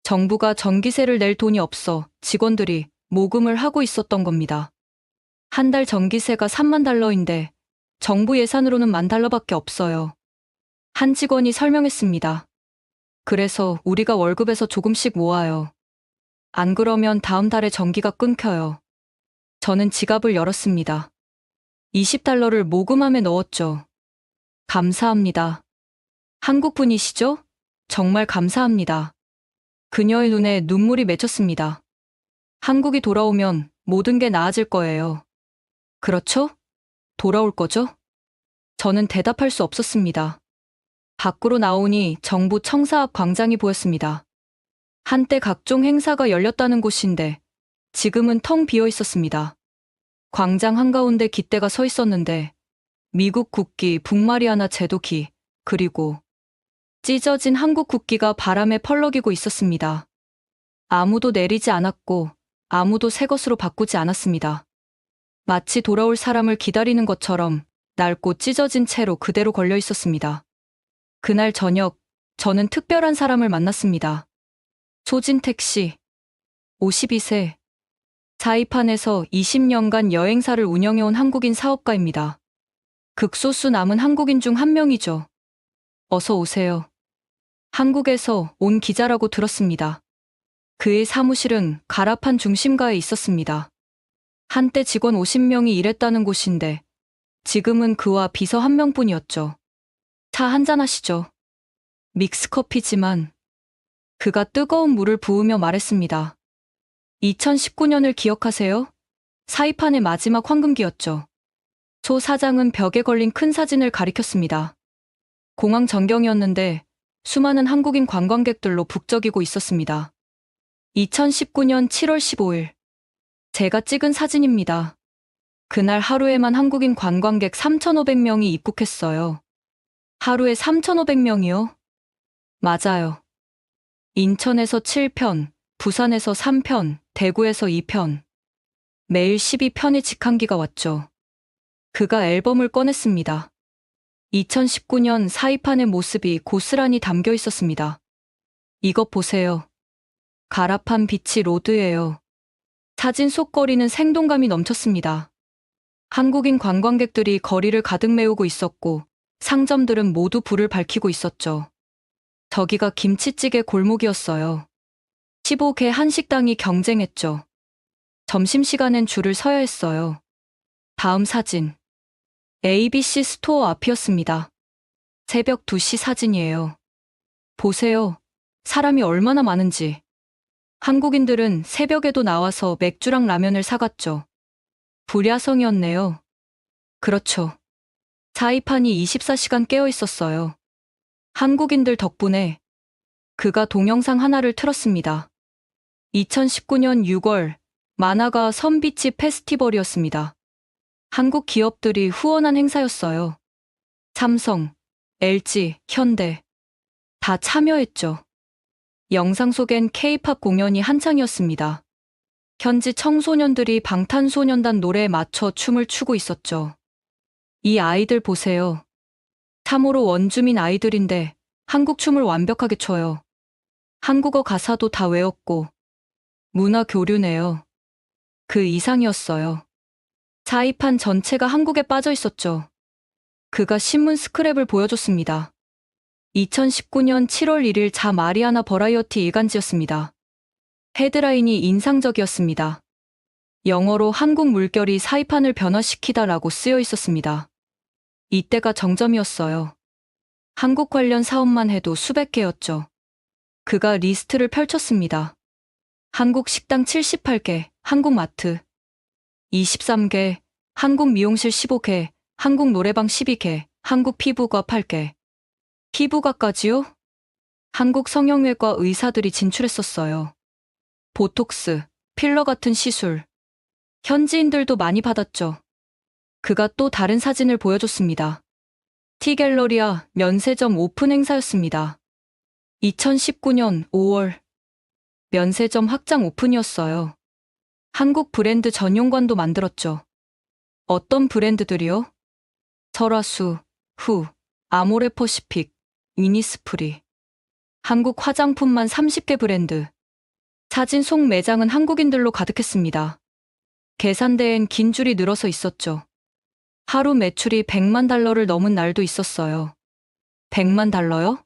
정부가 전기세를 낼 돈이 없어 직원들이 모금을 하고 있었던 겁니다. 한 달 전기세가 3만 달러인데 정부 예산으로는 1만 달러밖에 없어요. 한 직원이 설명했습니다. 그래서 우리가 월급에서 조금씩 모아요. 안 그러면 다음 달에 전기가 끊겨요. 저는 지갑을 열었습니다. 20달러를 모금함에 넣었죠. 감사합니다. 한국 분이시죠? 정말 감사합니다. 그녀의 눈에 눈물이 맺혔습니다. 한국이 돌아오면 모든 게 나아질 거예요. 그렇죠? 돌아올 거죠? 저는 대답할 수 없었습니다. 밖으로 나오니 정부 청사 앞 광장이 보였습니다. 한때 각종 행사가 열렸다는 곳인데 지금은 텅 비어 있었습니다. 광장 한가운데 깃대가 서 있었는데 미국 국기, 북마리아나 제도기, 그리고 찢어진 한국 국기가 바람에 펄럭이고 있었습니다. 아무도 내리지 않았고 아무도 새 것으로 바꾸지 않았습니다. 마치 돌아올 사람을 기다리는 것처럼 낡고 찢어진 채로 그대로 걸려 있었습니다. 그날 저녁, 저는 특별한 사람을 만났습니다. 소진택 씨, 52세, 사이판에서 20년간 여행사를 운영해온 한국인 사업가입니다. 극소수 남은 한국인 중 한 명이죠. 어서 오세요. 한국에서 온 기자라고 들었습니다. 그의 사무실은 가라판 중심가에 있었습니다. 한때 직원 50명이 일했다는 곳인데 지금은 그와 비서 1명뿐이었죠. 차 한잔 하시죠. 믹스커피지만 그가 뜨거운 물을 부으며 말했습니다. 2019년을 기억하세요? 사이판의 마지막 황금기였죠. 소 사장은 벽에 걸린 큰 사진을 가리켰습니다. 공항 전경이었는데 수많은 한국인 관광객들로 북적이고 있었습니다. 2019년 7월 15일. 제가 찍은 사진입니다. 그날 하루에만 한국인 관광객 3,500명이 입국했어요. 하루에 3,500명이요? 맞아요. 인천에서 7편, 부산에서 3편, 대구에서 2편. 매일 12편의 직항기가 왔죠. 그가 앨범을 꺼냈습니다. 2019년 사이판의 모습이 고스란히 담겨 있었습니다. 이것 보세요. 가라판 비치 로드예요. 사진 속 거리는 생동감이 넘쳤습니다. 한국인 관광객들이 거리를 가득 메우고 있었고 상점들은 모두 불을 밝히고 있었죠. 저기가 김치찌개 골목이었어요. 15개 한식당이 경쟁했죠. 점심시간엔 줄을 서야 했어요. 다음 사진. ABC 스토어 앞이었습니다. 새벽 2시 사진이에요. 보세요. 사람이 얼마나 많은지. 한국인들은 새벽에도 나와서 맥주랑 라면을 사갔죠. 불야성이었네요. 그렇죠. 사이판이 24시간 깨어 있었어요. 한국인들 덕분에. 그가 동영상 하나를 틀었습니다. 2019년 6월 마나가 선비치 페스티벌이었습니다. 한국 기업들이 후원한 행사였어요. 삼성, LG, 현대 다 참여했죠. 영상 속엔 K-팝 공연이 한창이었습니다. 현지 청소년들이 방탄소년단 노래에 맞춰 춤을 추고 있었죠. 이 아이들 보세요. 참으로 원주민 아이들인데 한국 춤을 완벽하게 춰요. 한국어 가사도 다 외웠고 문화 교류네요. 그 이상이었어요. 사이판 전체가 한국에 빠져 있었죠. 그가 신문 스크랩을 보여줬습니다. 2019년 7월 1일 자 마리아나 버라이어티 일간지였습니다. 헤드라인이 인상적이었습니다. 영어로 한국 물결이 사이판을 변화시키다라고 쓰여 있었습니다. 이때가 정점이었어요. 한국 관련 사업만 해도 수백 개였죠. 그가 리스트를 펼쳤습니다. 한국 식당 78개, 한국 마트 23개, 한국 미용실 15개, 한국 노래방 12개, 한국 피부과 8개. 피부과까지요? 한국 성형외과 의사들이 진출했었어요. 보톡스, 필러 같은 시술. 현지인들도 많이 받았죠. 그가 또 다른 사진을 보여줬습니다. 티갤러리아 면세점 오픈 행사였습니다. 2019년 5월. 면세점 확장 오픈이었어요. 한국 브랜드 전용관도 만들었죠. 어떤 브랜드들이요? 설화수, 후, 아모레퍼시픽, 이니스프리. 한국 화장품만 30개 브랜드. 사진 속 매장은 한국인들로 가득했습니다. 계산대엔 긴 줄이 늘어서 있었죠. 하루 매출이 100만 달러를 넘은 날도 있었어요. 100만 달러요?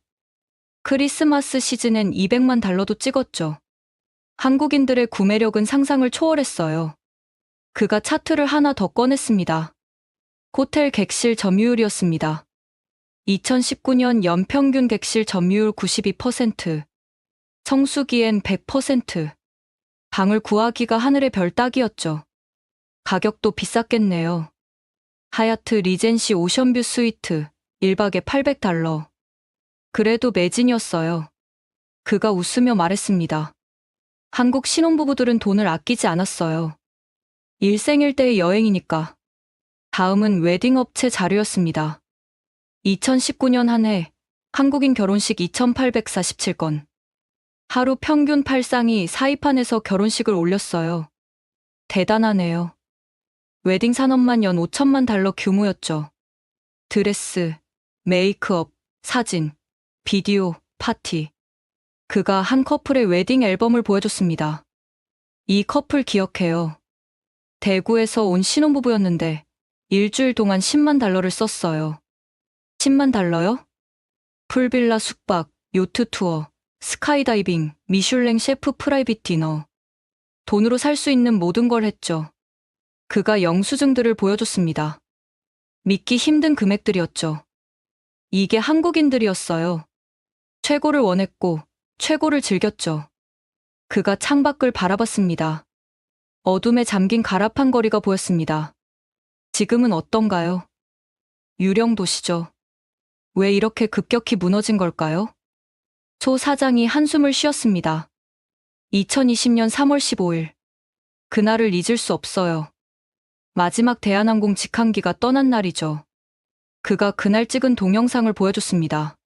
크리스마스 시즌엔 200만 달러도 찍었죠. 한국인들의 구매력은 상상을 초월했어요. 그가 차트를 하나 더 꺼냈습니다. 호텔 객실 점유율이었습니다. 2019년 연평균 객실 점유율 92%, 성수기엔 100%. 방을 구하기가 하늘의 별 따기였죠. 가격도 비쌌겠네요. 하얏트 리젠시 오션뷰 스위트 1박에 800달러. 그래도 매진이었어요. 그가 웃으며 말했습니다. 한국 신혼부부들은 돈을 아끼지 않았어요. 일생일대의 여행이니까. 다음은 웨딩업체 자료였습니다. 2019년 한 해 한국인 결혼식 2847건. 하루 평균 8쌍이 사이판에서 결혼식을 올렸어요. 대단하네요. 웨딩 산업만 연 5천만 달러 규모였죠. 드레스, 메이크업, 사진, 비디오, 파티. 그가 한 커플의 웨딩 앨범을 보여줬습니다. 이 커플 기억해요. 대구에서 온 신혼부부였는데 일주일 동안 10만 달러를 썼어요. 10만 달러요? 풀빌라 숙박, 요트 투어, 스카이다이빙, 미슐랭 셰프 프라이빗 디너. 돈으로 살 수 있는 모든 걸 했죠. 그가 영수증들을 보여줬습니다. 믿기 힘든 금액들이었죠. 이게 한국인들이었어요. 최고를 원했고 최고를 즐겼죠. 그가 창밖을 바라봤습니다. 어둠에 잠긴 가라판 거리가 보였습니다. 지금은 어떤가요? 유령 도시죠. 왜 이렇게 급격히 무너진 걸까요? 소 사장이 한숨을 쉬었습니다. 2020년 3월 15일. 그날을 잊을 수 없어요. 마지막 대한항공 직항기가 떠난 날이죠. 그가 그날 찍은 동영상을 보여줬습니다.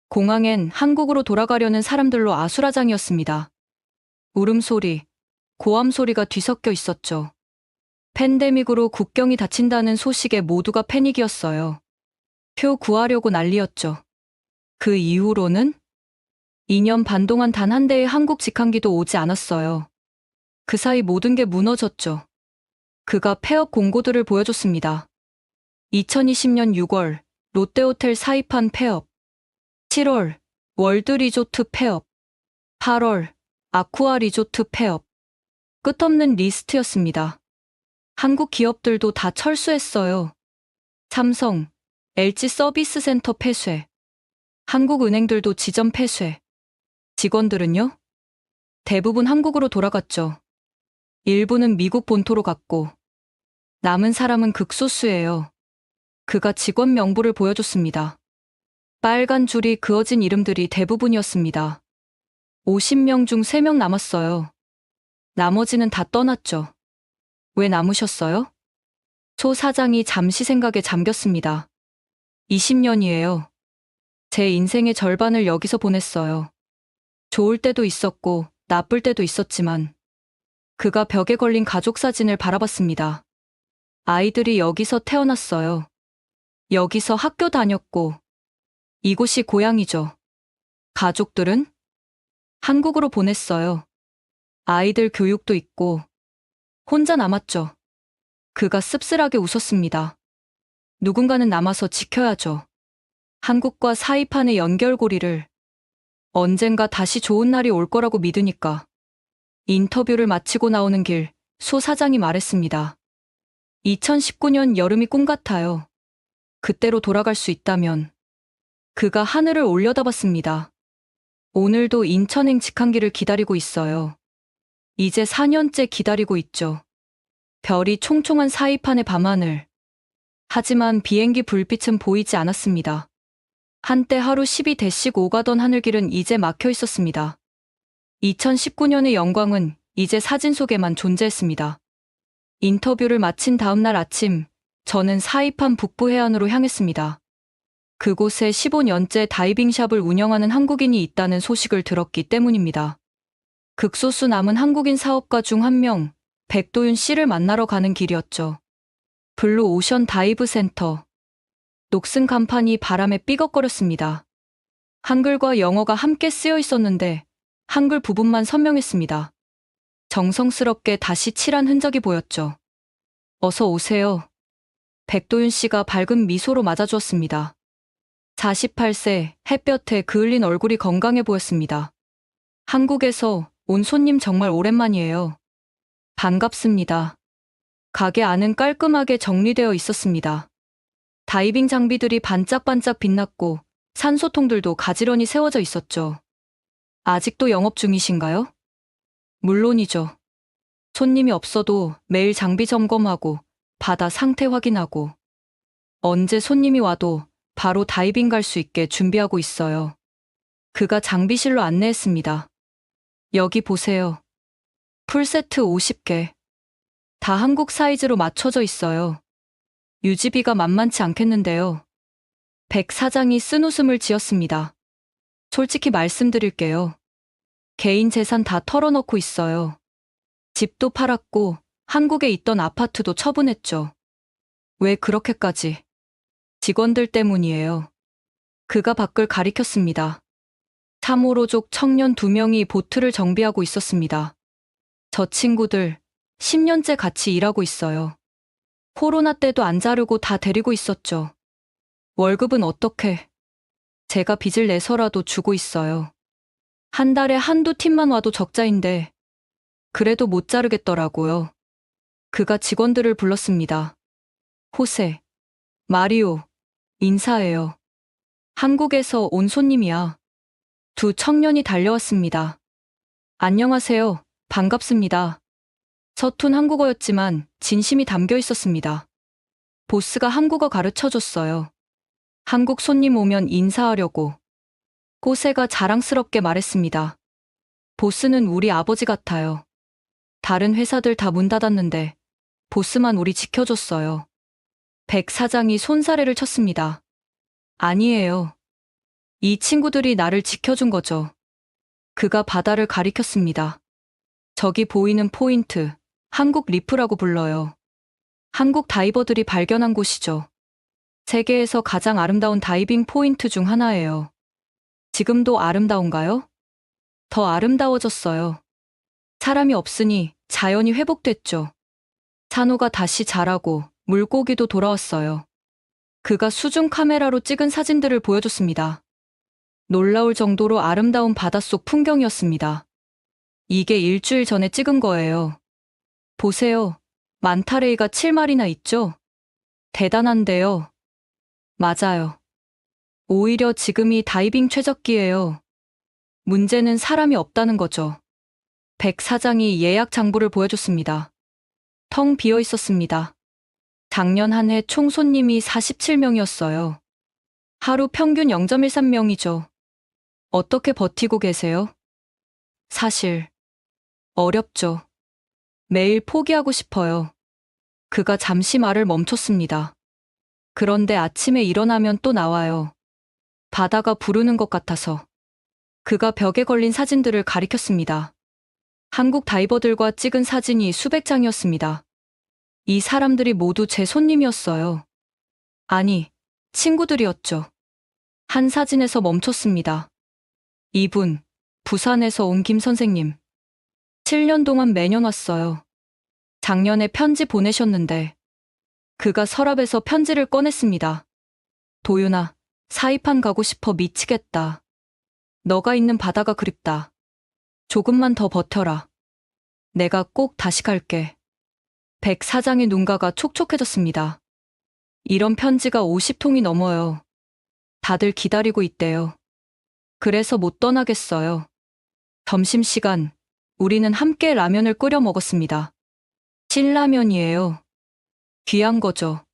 공항엔 한국으로 돌아가려는 사람들로 아수라장이었습니다. 울음소리, 고함소리가 뒤섞여 있었죠. 팬데믹으로 국경이 닫힌다는 소식에 모두가 패닉이었어요. 표 구하려고 난리였죠. 그 이후로는 2년 반 동안 단 한 대의 한국 직항기도 오지 않았어요. 그 사이 모든 게 무너졌죠. 그가 폐업 공고들을 보여줬습니다. 2020년 6월 롯데호텔 사이판 폐업, 7월 월드 리조트 폐업, 8월 아쿠아 리조트 폐업. 끝없는 리스트였습니다. 한국 기업들도 다 철수했어요. 삼성, LG 서비스 센터 폐쇄. 한국 은행들도 지점 폐쇄. 직원들은요? 대부분 한국으로 돌아갔죠. 일부는 미국 본토로 갔고, 남은 사람은 극소수예요. 그가 직원 명부를 보여줬습니다. 빨간 줄이 그어진 이름들이 대부분이었습니다. 50명 중 3명 남았어요. 나머지는 다 떠났죠. 왜 남으셨어요? 소 사장이 잠시 생각에 잠겼습니다. 20년이에요. 제 인생의 절반을 여기서 보냈어요. 좋을 때도 있었고 나쁠 때도 있었지만 그가 벽에 걸린 가족 사진을 바라봤습니다. 아이들이 여기서 태어났어요. 여기서 학교 다녔고 이곳이 고향이죠. 가족들은 한국으로 보냈어요. 아이들 교육도 있고 혼자 남았죠. 그가 씁쓸하게 웃었습니다. 누군가는 남아서 지켜야죠. 한국과 사이판의 연결고리를. 언젠가 다시 좋은 날이 올 거라고 믿으니까. 인터뷰를 마치고 나오는 길, 소 사장이 말했습니다. 2019년 여름이 꿈 같아요. 그때로 돌아갈 수 있다면. 그가 하늘을 올려다봤습니다. 오늘도 인천행 직항기를 기다리고 있어요. 이제 4년째 기다리고 있죠. 별이 총총한 사이판의 밤하늘. 하지만 비행기 불빛은 보이지 않았습니다. 한때 하루 12대씩 오가던 하늘길은 이제 막혀 있었습니다. 2019년의 영광은 이제 사진 속에만 존재했습니다. 인터뷰를 마친 다음 날 아침, 저는 사이판 북부 해안으로 향했습니다. 그곳에 15년째 다이빙샵을 운영하는 한국인이 있다는 소식을 들었기 때문입니다. 극소수 남은 한국인 사업가 중 한 명, 백도윤 씨를 만나러 가는 길이었죠. 블루 오션 다이브 센터. 녹슨 간판이 바람에 삐걱거렸습니다. 한글과 영어가 함께 쓰여 있었는데 한글 부분만 선명했습니다. 정성스럽게 다시 칠한 흔적이 보였죠. 어서 오세요. 백도윤 씨가 밝은 미소로 맞아주었습니다. 48세, 햇볕에 그을린 얼굴이 건강해 보였습니다. 한국에서 온 손님 정말 오랜만이에요. 반갑습니다. 가게 안은 깔끔하게 정리되어 있었습니다. 다이빙 장비들이 반짝반짝 빛났고 산소통들도 가지런히 세워져 있었죠. 아직도 영업 중이신가요? 물론이죠. 손님이 없어도 매일 장비 점검하고 바다 상태 확인하고 언제 손님이 와도 바로 다이빙 갈 수 있게 준비하고 있어요. 그가 장비실로 안내했습니다. 여기 보세요. 풀세트 50개. 다 한국 사이즈로 맞춰져 있어요. 유지비가 만만치 않겠는데요. 백 사장이 쓴웃음을 지었습니다. 솔직히 말씀드릴게요. 개인 재산 다 털어놓고 있어요. 집도 팔았고 한국에 있던 아파트도 처분했죠. 왜 그렇게까지? 직원들 때문이에요. 그가 밖을 가리켰습니다. 참호로족 청년 2명이 보트를 정비하고 있었습니다. 저 친구들 10년째 같이 일하고 있어요. 코로나 때도 안 자르고 다 데리고 있었죠. 월급은 어떻게? 제가 빚을 내서라도 주고 있어요. 한 달에 한두 팀만 와도 적자인데 그래도 못 자르겠더라고요. 그가 직원들을 불렀습니다. 호세, 마리오, 인사해요. 한국에서 온 손님이야. 두 청년이 달려왔습니다. 안녕하세요. 반갑습니다. 서툰 한국어였지만 진심이 담겨 있었습니다. 보스가 한국어 가르쳐줬어요. 한국 손님 오면 인사하려고. 호세가 자랑스럽게 말했습니다. 보스는 우리 아버지 같아요. 다른 회사들 다 문 닫았는데 보스만 우리 지켜줬어요. 백 사장이 손사래를 쳤습니다. 아니에요. 이 친구들이 나를 지켜준 거죠. 그가 바다를 가리켰습니다. 저기 보이는 포인트, 한국 리프라고 불러요. 한국 다이버들이 발견한 곳이죠. 세계에서 가장 아름다운 다이빙 포인트 중 하나예요. 지금도 아름다운가요? 더 아름다워졌어요. 사람이 없으니 자연이 회복됐죠. 산호가 다시 자라고 물고기도 돌아왔어요. 그가 수중 카메라로 찍은 사진들을 보여줬습니다. 놀라울 정도로 아름다운 바닷속 풍경이었습니다. 이게 일주일 전에 찍은 거예요. 보세요. 만타레이가 7마리나 있죠? 대단한데요. 맞아요. 오히려 지금이 다이빙 최적기예요. 문제는 사람이 없다는 거죠. 백 사장이 예약 장부를 보여줬습니다. 텅 비어 있었습니다. 작년 한 해 총 손님이 47명이었어요. 하루 평균 0.13명이죠. 어떻게 버티고 계세요? 사실 어렵죠. 매일 포기하고 싶어요. 그가 잠시 말을 멈췄습니다. 그런데 아침에 일어나면 또 나와요. 바다가 부르는 것 같아서. 그가 벽에 걸린 사진들을 가리켰습니다. 한국 다이버들과 찍은 사진이 수백 장이었습니다. 이 사람들이 모두 제 손님이었어요. 아니, 친구들이었죠. 한 사진에서 멈췄습니다. 이분, 부산에서 온 김 선생님. 7년 동안 매년 왔어요. 작년에 편지 보내셨는데 그가 서랍에서 편지를 꺼냈습니다. 도윤아, 사이판 가고 싶어 미치겠다. 너가 있는 바다가 그립다. 조금만 더 버텨라. 내가 꼭 다시 갈게. 백 사장의 눈가가 촉촉해졌습니다. 이런 편지가 50통이 넘어요. 다들 기다리고 있대요. 그래서 못 떠나겠어요. 점심시간, 우리는 함께 라면을 끓여 먹었습니다. 신라면이에요. 귀한 거죠.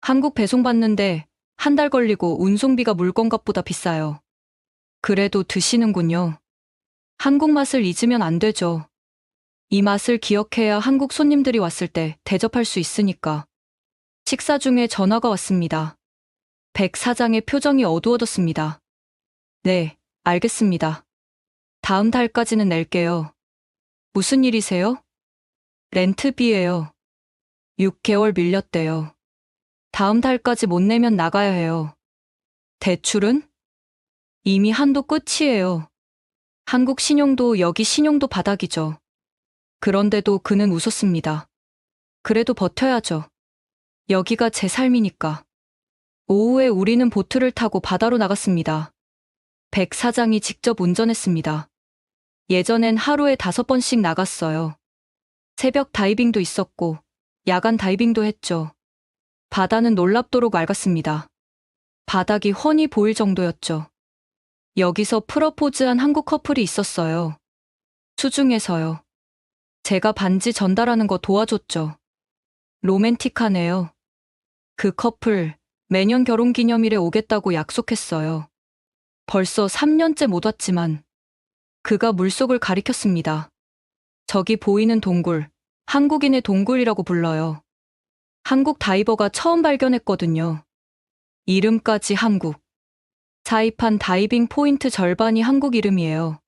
한국 배송받는데 한 달 걸리고 운송비가 물건값보다 비싸요. 그래도 드시는군요. 한국 맛을 잊으면 안 되죠. 이 맛을 기억해야 한국 손님들이 왔을 때 대접할 수 있으니까. 식사 중에 전화가 왔습니다. 백 사장의 표정이 어두워졌습니다. 네, 알겠습니다. 다음 달까지는 낼게요. 무슨 일이세요? 렌트비예요. 6개월 밀렸대요. 다음 달까지 못 내면 나가야 해요. 대출은? 이미 한도 끝이에요. 한국 신용도 여기 신용도 바닥이죠. 그런데도 그는 웃었습니다. 그래도 버텨야죠. 여기가 제 삶이니까. 오후에 우리는 보트를 타고 바다로 나갔습니다. 백 사장이 직접 운전했습니다. 예전엔 하루에 5번씩 나갔어요. 새벽 다이빙도 있었고, 야간 다이빙도 했죠. 바다는 놀랍도록 맑았습니다. 바닥이 훤히 보일 정도였죠. 여기서 프러포즈한 한국 커플이 있었어요. 수중에서요. 제가 반지 전달하는 거 도와줬죠. 로맨틱하네요. 그 커플 매년 결혼기념일에 오겠다고 약속했어요. 벌써 3년째 못 왔지만 그가 물속을 가리켰습니다. 저기 보이는 동굴, 한국인의 동굴이라고 불러요. 한국 다이버가 처음 발견했거든요. 이름까지 한국. 사이판 다이빙 포인트 절반이 한국 이름이에요.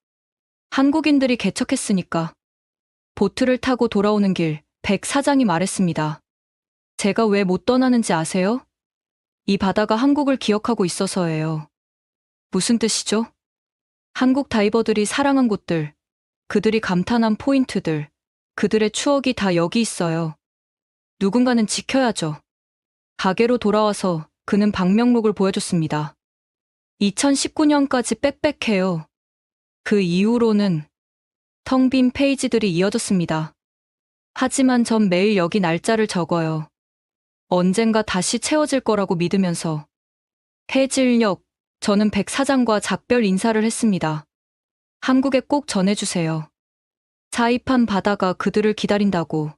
한국인들이 개척했으니까. 보트를 타고 돌아오는 길, 백 사장이 말했습니다. 제가 왜 못 떠나는지 아세요? 이 바다가 한국을 기억하고 있어서예요. 무슨 뜻이죠? 한국 다이버들이 사랑한 곳들, 그들이 감탄한 포인트들, 그들의 추억이 다 여기 있어요. 누군가는 지켜야죠. 가게로 돌아와서 그는 방명록을 보여줬습니다. 2019년까지 빽빽해요. 그 이후로는 텅 빈 페이지들이 이어졌습니다. 하지만 전 매일 여기 날짜를 적어요. 언젠가 다시 채워질 거라고 믿으면서. 해질녘, 저는 백 사장과 작별 인사를 했습니다. 한국에 꼭 전해주세요. 사이판 바다가 그들을 기다린다고.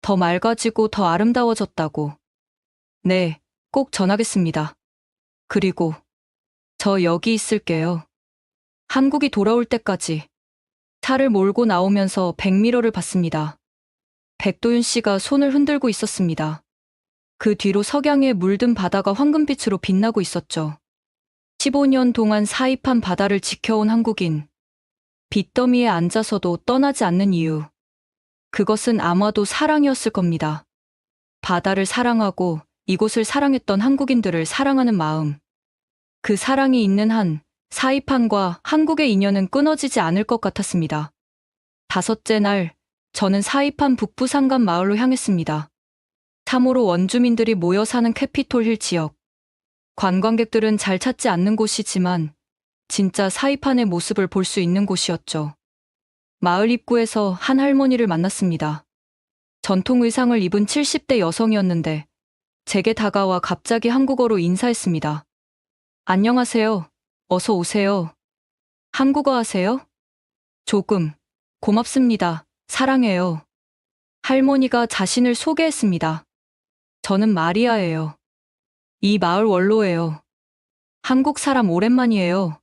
더 맑아지고 더 아름다워졌다고. 네, 꼭 전하겠습니다. 그리고 저 여기 있을게요. 한국이 돌아올 때까지. 차를 몰고 나오면서 백미러를 봤습니다. 백도윤 씨가 손을 흔들고 있었습니다. 그 뒤로 석양에 물든 바다가 황금빛으로 빛나고 있었죠. 15년 동안 사이판 바다를 지켜온 한국인. 빚더미에 앉아서도 떠나지 않는 이유. 그것은 아마도 사랑이었을 겁니다. 바다를 사랑하고 이곳을 사랑했던 한국인들을 사랑하는 마음. 그 사랑이 있는 한 사이판과 한국의 인연은 끊어지지 않을 것 같았습니다. 5째 날, 저는 사이판 북부 산간 마을로 향했습니다. 참으로 원주민들이 모여 사는 캐피톨힐 지역. 관광객들은 잘 찾지 않는 곳이지만 진짜 사이판의 모습을 볼 수 있는 곳이었죠. 마을 입구에서 한 할머니를 만났습니다. 전통 의상을 입은 70대 여성이었는데 제게 다가와 갑자기 한국어로 인사했습니다. 안녕하세요. 어서 오세요. 한국어 하세요? 조금. 고맙습니다. 사랑해요. 할머니가 자신을 소개했습니다. 저는 마리아예요. 이 마을 원로예요. 한국 사람 오랜만이에요.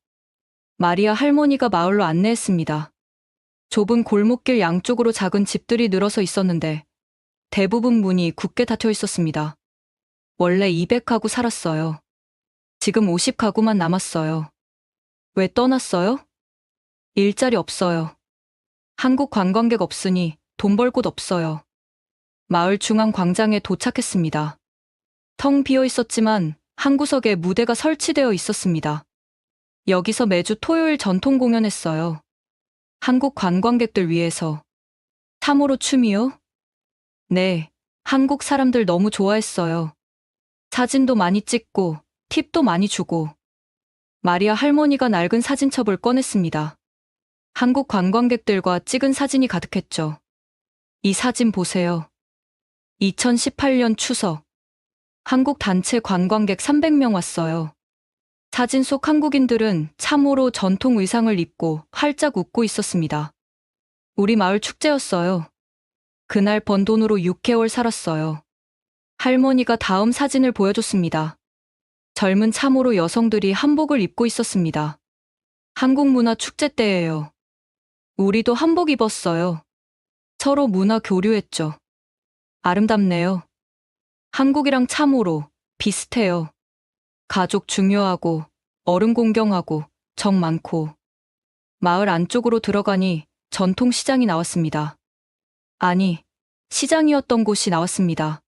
마리아 할머니가 마을로 안내했습니다. 좁은 골목길 양쪽으로 작은 집들이 늘어서 있었는데 대부분 문이 굳게 닫혀 있었습니다. 원래 200가구 살았어요. 지금 50가구만 남았어요. 왜 떠났어요? 일자리 없어요. 한국 관광객 없으니 돈 벌 곳 없어요. 마을 중앙 광장에 도착했습니다. 텅 비어 있었지만 한 구석에 무대가 설치되어 있었습니다. 여기서 매주 토요일 전통 공연했어요. 한국 관광객들 위해서. 참으로 춤이요? 네, 한국 사람들 너무 좋아했어요. 사진도 많이 찍고 팁도 많이 주고. 마리아 할머니가 낡은 사진첩을 꺼냈습니다. 한국 관광객들과 찍은 사진이 가득했죠. 이 사진 보세요. 2018년 추석. 한국 단체 관광객 300명 왔어요. 사진 속 한국인들은 참으로 전통 의상을 입고 활짝 웃고 있었습니다. 우리 마을 축제였어요. 그날 번 돈으로 6개월 살았어요. 할머니가 다음 사진을 보여줬습니다. 젊은 참으로 여성들이 한복을 입고 있었습니다. 한국 문화 축제 때예요. 우리도 한복 입었어요. 서로 문화 교류했죠. 아름답네요. 한국이랑 참으로 비슷해요. 가족 중요하고 어른 공경하고 정 많고. 마을 안쪽으로 들어가니 전통 시장이 나왔습니다. 아니, 시장이었던 곳이 나왔습니다.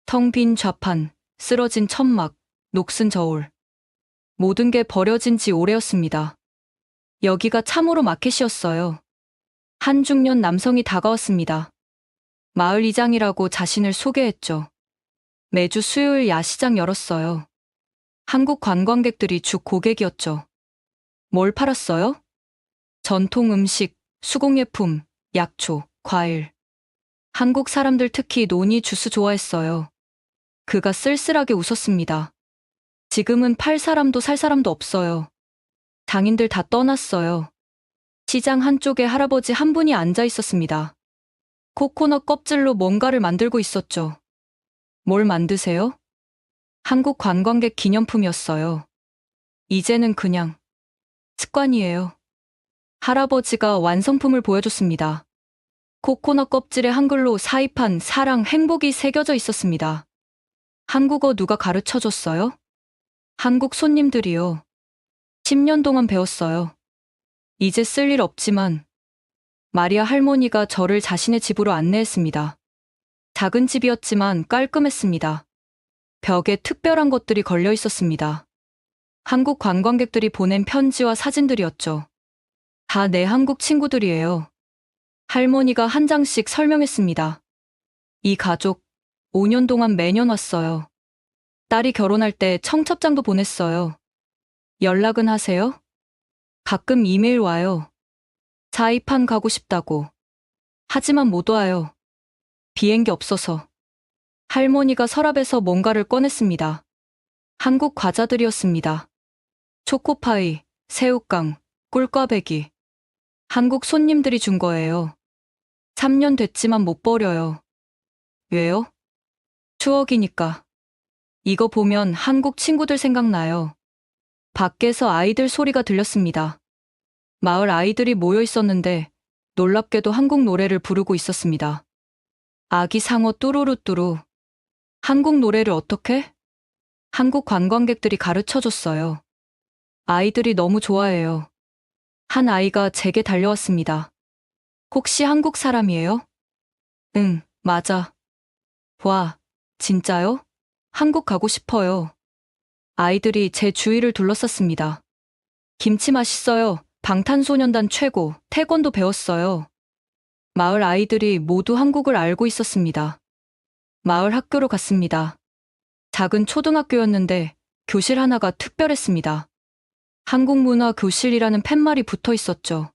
텅 빈 좌판, 쓰러진 천막, 녹슨 저울. 모든 게 버려진 지 오래였습니다. 여기가 참으로 마켓이었어요. 한 중년 남성이 다가왔습니다. 마을 이장이라고 자신을 소개했죠. 매주 수요일 야시장 열었어요. 한국 관광객들이 주 고객이었죠. 뭘 팔았어요? 전통 음식, 수공예품, 약초, 과일. 한국 사람들 특히 노니 주스 좋아했어요. 그가 쓸쓸하게 웃었습니다. 지금은 팔 사람도 살 사람도 없어요. 장인들 다 떠났어요. 시장 한쪽에 할아버지 한 분이 앉아 있었습니다. 코코넛 껍질로 뭔가를 만들고 있었죠. 뭘 만드세요? 한국 관광객 기념품이었어요. 이제는 그냥 습관이에요. 할아버지가 완성품을 보여줬습니다. 코코넛 껍질에 한글로 사이판, 사랑, 행복이 새겨져 있었습니다. 한국어 누가 가르쳐 줬어요? 한국 손님들이요. 10년 동안 배웠어요. 이제 쓸 일 없지만 마리아 할머니가 저를 자신의 집으로 안내했습니다. 작은 집이었지만 깔끔했습니다. 벽에 특별한 것들이 걸려 있었습니다. 한국 관광객들이 보낸 편지와 사진들이었죠. 다 내 한국 친구들이에요. 할머니가 한 장씩 설명했습니다. 이 가족 5년 동안 매년 왔어요. 딸이 결혼할 때 청첩장도 보냈어요. 연락은 하세요? 가끔 이메일 와요. 사이판 가고 싶다고. 하지만 못 와요. 비행기 없어서. 할머니가 서랍에서 뭔가를 꺼냈습니다. 한국 과자들이었습니다. 초코파이, 새우깡, 꿀꽈배기. 한국 손님들이 준 거예요. 3년 됐지만 못 버려요. 왜요? 추억이니까. 이거 보면 한국 친구들 생각나요. 밖에서 아이들 소리가 들렸습니다. 마을 아이들이 모여 있었는데 놀랍게도 한국 노래를 부르고 있었습니다. 아기 상어 뚜루루뚜루. 한국 노래를 어떻게? 한국 관광객들이 가르쳐줬어요. 아이들이 너무 좋아해요. 한 아이가 제게 달려왔습니다. 혹시 한국 사람이에요? 응, 맞아. 와, 진짜요? 한국 가고 싶어요. 아이들이 제 주위를 둘러쌌습니다. 김치 맛있어요. 방탄소년단 최고. 태권도 배웠어요. 마을 아이들이 모두 한국을 알고 있었습니다. 마을 학교로 갔습니다. 작은 초등학교였는데 교실 하나가 특별했습니다. 한국문화 교실이라는 팻말이 붙어 있었죠.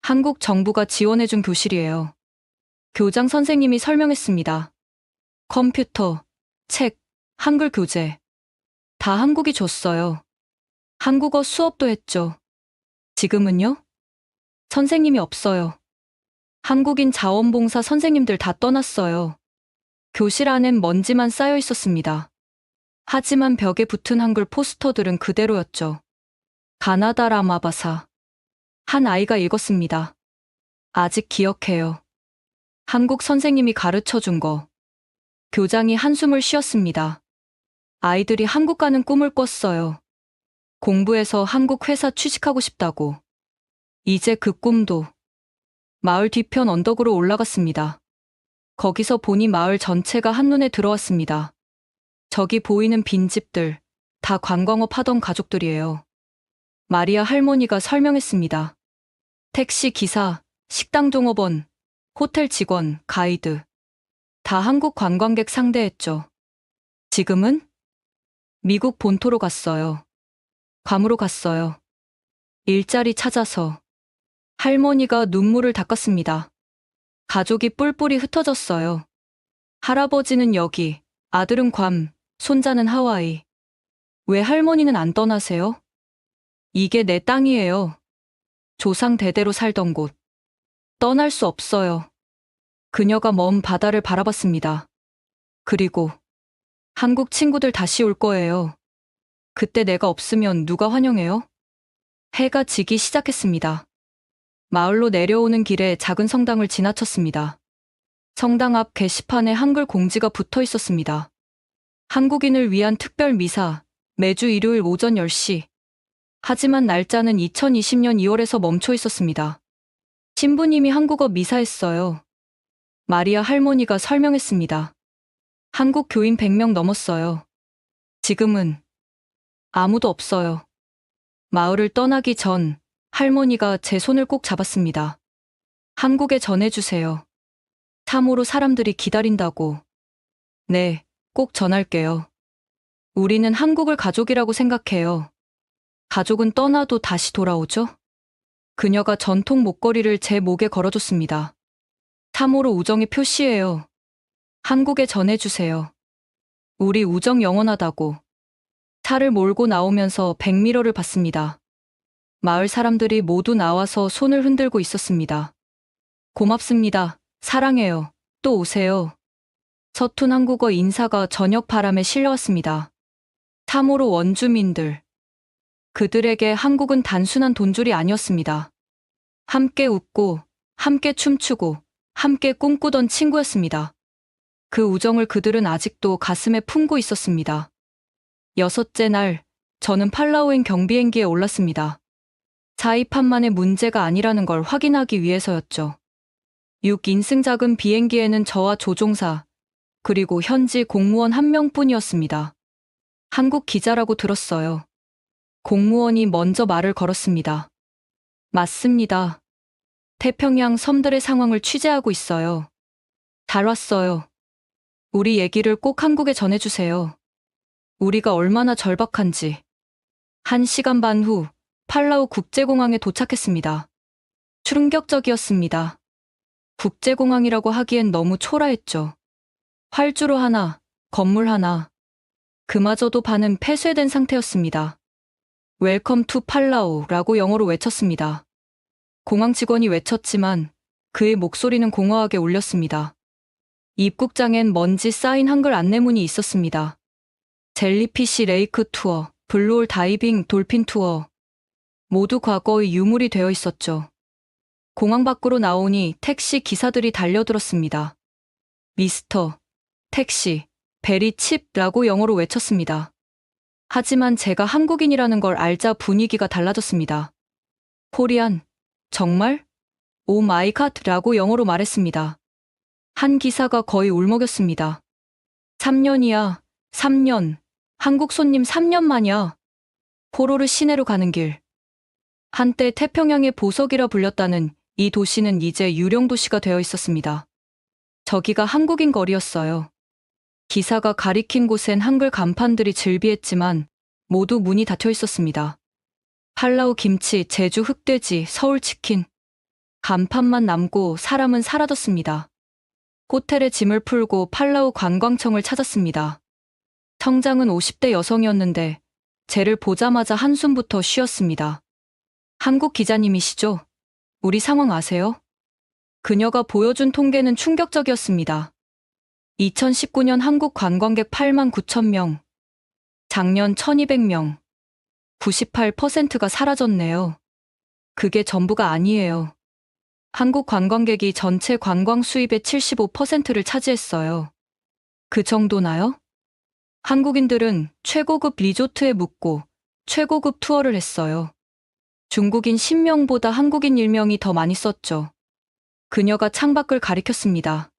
한국 정부가 지원해준 교실이에요. 교장 선생님이 설명했습니다. 컴퓨터, 책, 한글 교재. 다 한국이 줬어요. 한국어 수업도 했죠. 지금은요? 선생님이 없어요. 한국인 자원봉사 선생님들 다 떠났어요. 교실 안엔 먼지만 쌓여 있었습니다. 하지만 벽에 붙은 한글 포스터들은 그대로였죠. 가나다 라마바사. 한 아이가 읽었습니다. 아직 기억해요. 한국 선생님이 가르쳐 준 거. 교장이 한숨을 쉬었습니다. 아이들이 한국 가는 꿈을 꿨어요. 공부해서 한국 회사 취직하고 싶다고. 이제 그 꿈도. 마을 뒤편 언덕으로 올라갔습니다. 거기서 보니 마을 전체가 한눈에 들어왔습니다. 저기 보이는 빈집들, 다 관광업 하던 가족들이에요. 마리아 할머니가 설명했습니다. 택시 기사, 식당 종업원, 호텔 직원, 가이드. 다 한국 관광객 상대했죠. 지금은? 미국 본토로 갔어요. 괌으로 갔어요. 일자리 찾아서. 할머니가 눈물을 닦았습니다. 가족이 뿔뿔이 흩어졌어요. 할아버지는 여기, 아들은 괌, 손자는 하와이. 왜 할머니는 안 떠나세요? 이게 내 땅이에요. 조상 대대로 살던 곳. 떠날 수 없어요. 그녀가 먼 바다를 바라봤습니다. 그리고 한국 친구들 다시 올 거예요. 그때 내가 없으면 누가 환영해요? 해가 지기 시작했습니다. 마을로 내려오는 길에 작은 성당을 지나쳤습니다. 성당 앞 게시판에 한글 공지가 붙어 있었습니다. 한국인을 위한 특별 미사, 매주 일요일 오전 10시. 하지만 날짜는 2020년 2월에서 멈춰 있었습니다. 신부님이 한국어 미사했어요. 마리아 할머니가 설명했습니다. 한국 교인 100명 넘었어요. 지금은 아무도 없어요. 마을을 떠나기 전 할머니가 제 손을 꼭 잡았습니다. 한국에 전해주세요. 참으로 사람들이 기다린다고. 네, 꼭 전할게요. 우리는 한국을 가족이라고 생각해요. 가족은 떠나도 다시 돌아오죠? 그녀가 전통 목걸이를 제 목에 걸어줬습니다. 참으로 우정의 표시예요. 한국에 전해주세요. 우리 우정 영원하다고. 차를 몰고 나오면서 백미러를 봤습니다. 마을 사람들이 모두 나와서 손을 흔들고 있었습니다. 고맙습니다. 사랑해요. 또 오세요. 서툰 한국어 인사가 저녁 바람에 실려왔습니다. 참으로 원주민들. 그들에게 한국은 단순한 돈줄이 아니었습니다. 함께 웃고, 함께 춤추고, 함께 꿈꾸던 친구였습니다. 그 우정을 그들은 아직도 가슴에 품고 있었습니다. 6째 날, 저는 팔라우행 경비행기에 올랐습니다. 사이판만의 문제가 아니라는 걸 확인하기 위해서였죠. 6인승 작은 비행기에는 저와 조종사, 그리고 현지 공무원 한 명뿐이었습니다. 한국 기자라고 들었어요. 공무원이 먼저 말을 걸었습니다. 맞습니다. 태평양 섬들의 상황을 취재하고 있어요. 잘 왔어요. 우리 얘기를 꼭 한국에 전해주세요. 우리가 얼마나 절박한지. 1시간 반 후 팔라우 국제공항에 도착했습니다. 충격적이었습니다. 국제공항이라고 하기엔 너무 초라했죠. 활주로 하나, 건물 하나. 그마저도 반은 폐쇄된 상태였습니다. 웰컴 투 팔라우라고 영어로 외쳤습니다. 공항 직원이 외쳤지만 그의 목소리는 공허하게 울렸습니다. 입국장엔 먼지 쌓인 한글 안내문이 있었습니다. 젤리피시 레이크 투어, 블루홀 다이빙 돌핀 투어. 모두 과거의 유물이 되어 있었죠. 공항 밖으로 나오니 택시 기사들이 달려들었습니다. 미스터, 택시, 베리 칩라고 영어로 외쳤습니다. 하지만 제가 한국인이라는 걸 알자 분위기가 달라졌습니다. 코리안, 정말? 오 마이 갓라고 영어로 말했습니다. 한 기사가 거의 울먹였습니다. 3년이야, 3년. 한국 손님 3년 만이야. 호로르 시내로 가는 길. 한때 태평양의 보석이라 불렸다는 이 도시는 이제 유령 도시가 되어 있었습니다. 저기가 한국인 거리였어요. 기사가 가리킨 곳엔 한글 간판들이 즐비했지만 모두 문이 닫혀 있었습니다. 팔라우 김치, 제주 흑돼지, 서울 치킨. 간판만 남고 사람은 사라졌습니다. 호텔에 짐을 풀고 팔라우 관광청을 찾았습니다. 청장은 50대 여성이었는데 쟤를 보자마자 한숨부터 쉬었습니다. 한국 기자님이시죠? 우리 상황 아세요? 그녀가 보여준 통계는 충격적이었습니다. 2019년 한국 관광객 8만 9천 명, 작년 1200명, 98%가 사라졌네요. 그게 전부가 아니에요. 한국 관광객이 전체 관광 수입의 75%를 차지했어요. 그 정도나요? 한국인들은 최고급 리조트에 묵고 최고급 투어를 했어요. 중국인 10명보다 한국인 1명이 더 많이 썼죠. 그녀가 창밖을 가리켰습니다.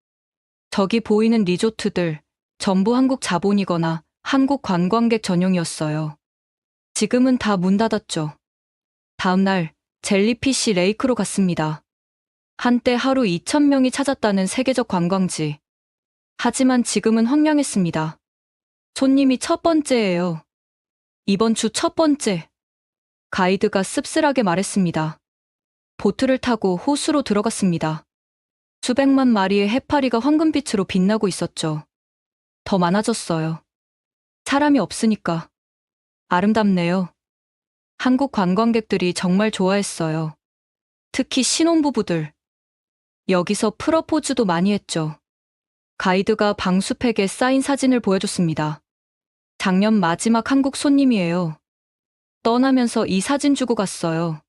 저기 보이는 리조트들 전부 한국 자본이거나 한국 관광객 전용이었어요. 지금은 다 문 닫았죠. 다음 날 젤리피시 레이크로 갔습니다. 한때 하루 2,000명이 찾았다는 세계적 관광지. 하지만 지금은 황량했습니다. 손님이 첫 번째예요. 이번 주 첫 번째. 가이드가 씁쓸하게 말했습니다. 보트를 타고 호수로 들어갔습니다. 수백만 마리의 해파리가 황금빛으로 빛나고 있었죠. 더 많아졌어요. 사람이 없으니까. 아름답네요. 한국 관광객들이 정말 좋아했어요. 특히 신혼부부들. 여기서 프러포즈도 많이 했죠. 가이드가 방수팩에 쌓인 사진을 보여줬습니다. 작년 마지막 한국 손님이에요. 떠나면서 이 사진 주고 갔어요.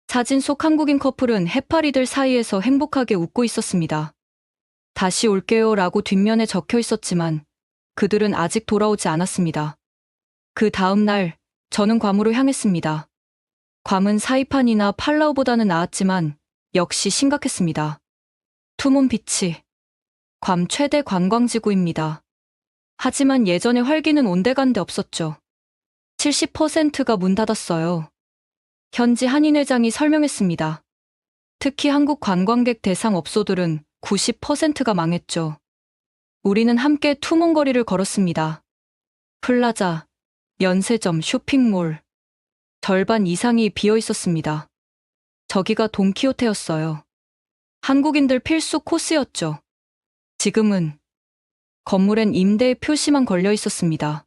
사진 속 한국인 커플은 해파리들 사이에서 행복하게 웃고 있었습니다. 다시 올게요 라고 뒷면에 적혀 있었지만 그들은 아직 돌아오지 않았습니다. 그 다음 날 저는 괌으로 향했습니다. 괌은 사이판이나 팔라우보다는 나았지만 역시 심각했습니다. 투몬 비치. 괌 최대 관광지구입니다. 하지만 예전의 활기는 온데간데 없었죠. 70%가 문 닫았어요. 현지 한인회장이 설명했습니다. 특히 한국 관광객 대상 업소들은 90%가 망했죠. 우리는 함께 투몽거리를 걸었습니다. 플라자, 면세점, 쇼핑몰. 절반 이상이 비어 있었습니다. 저기가 돈키호테였어요. 한국인들 필수 코스였죠. 지금은 건물엔 임대 표시만 걸려 있었습니다.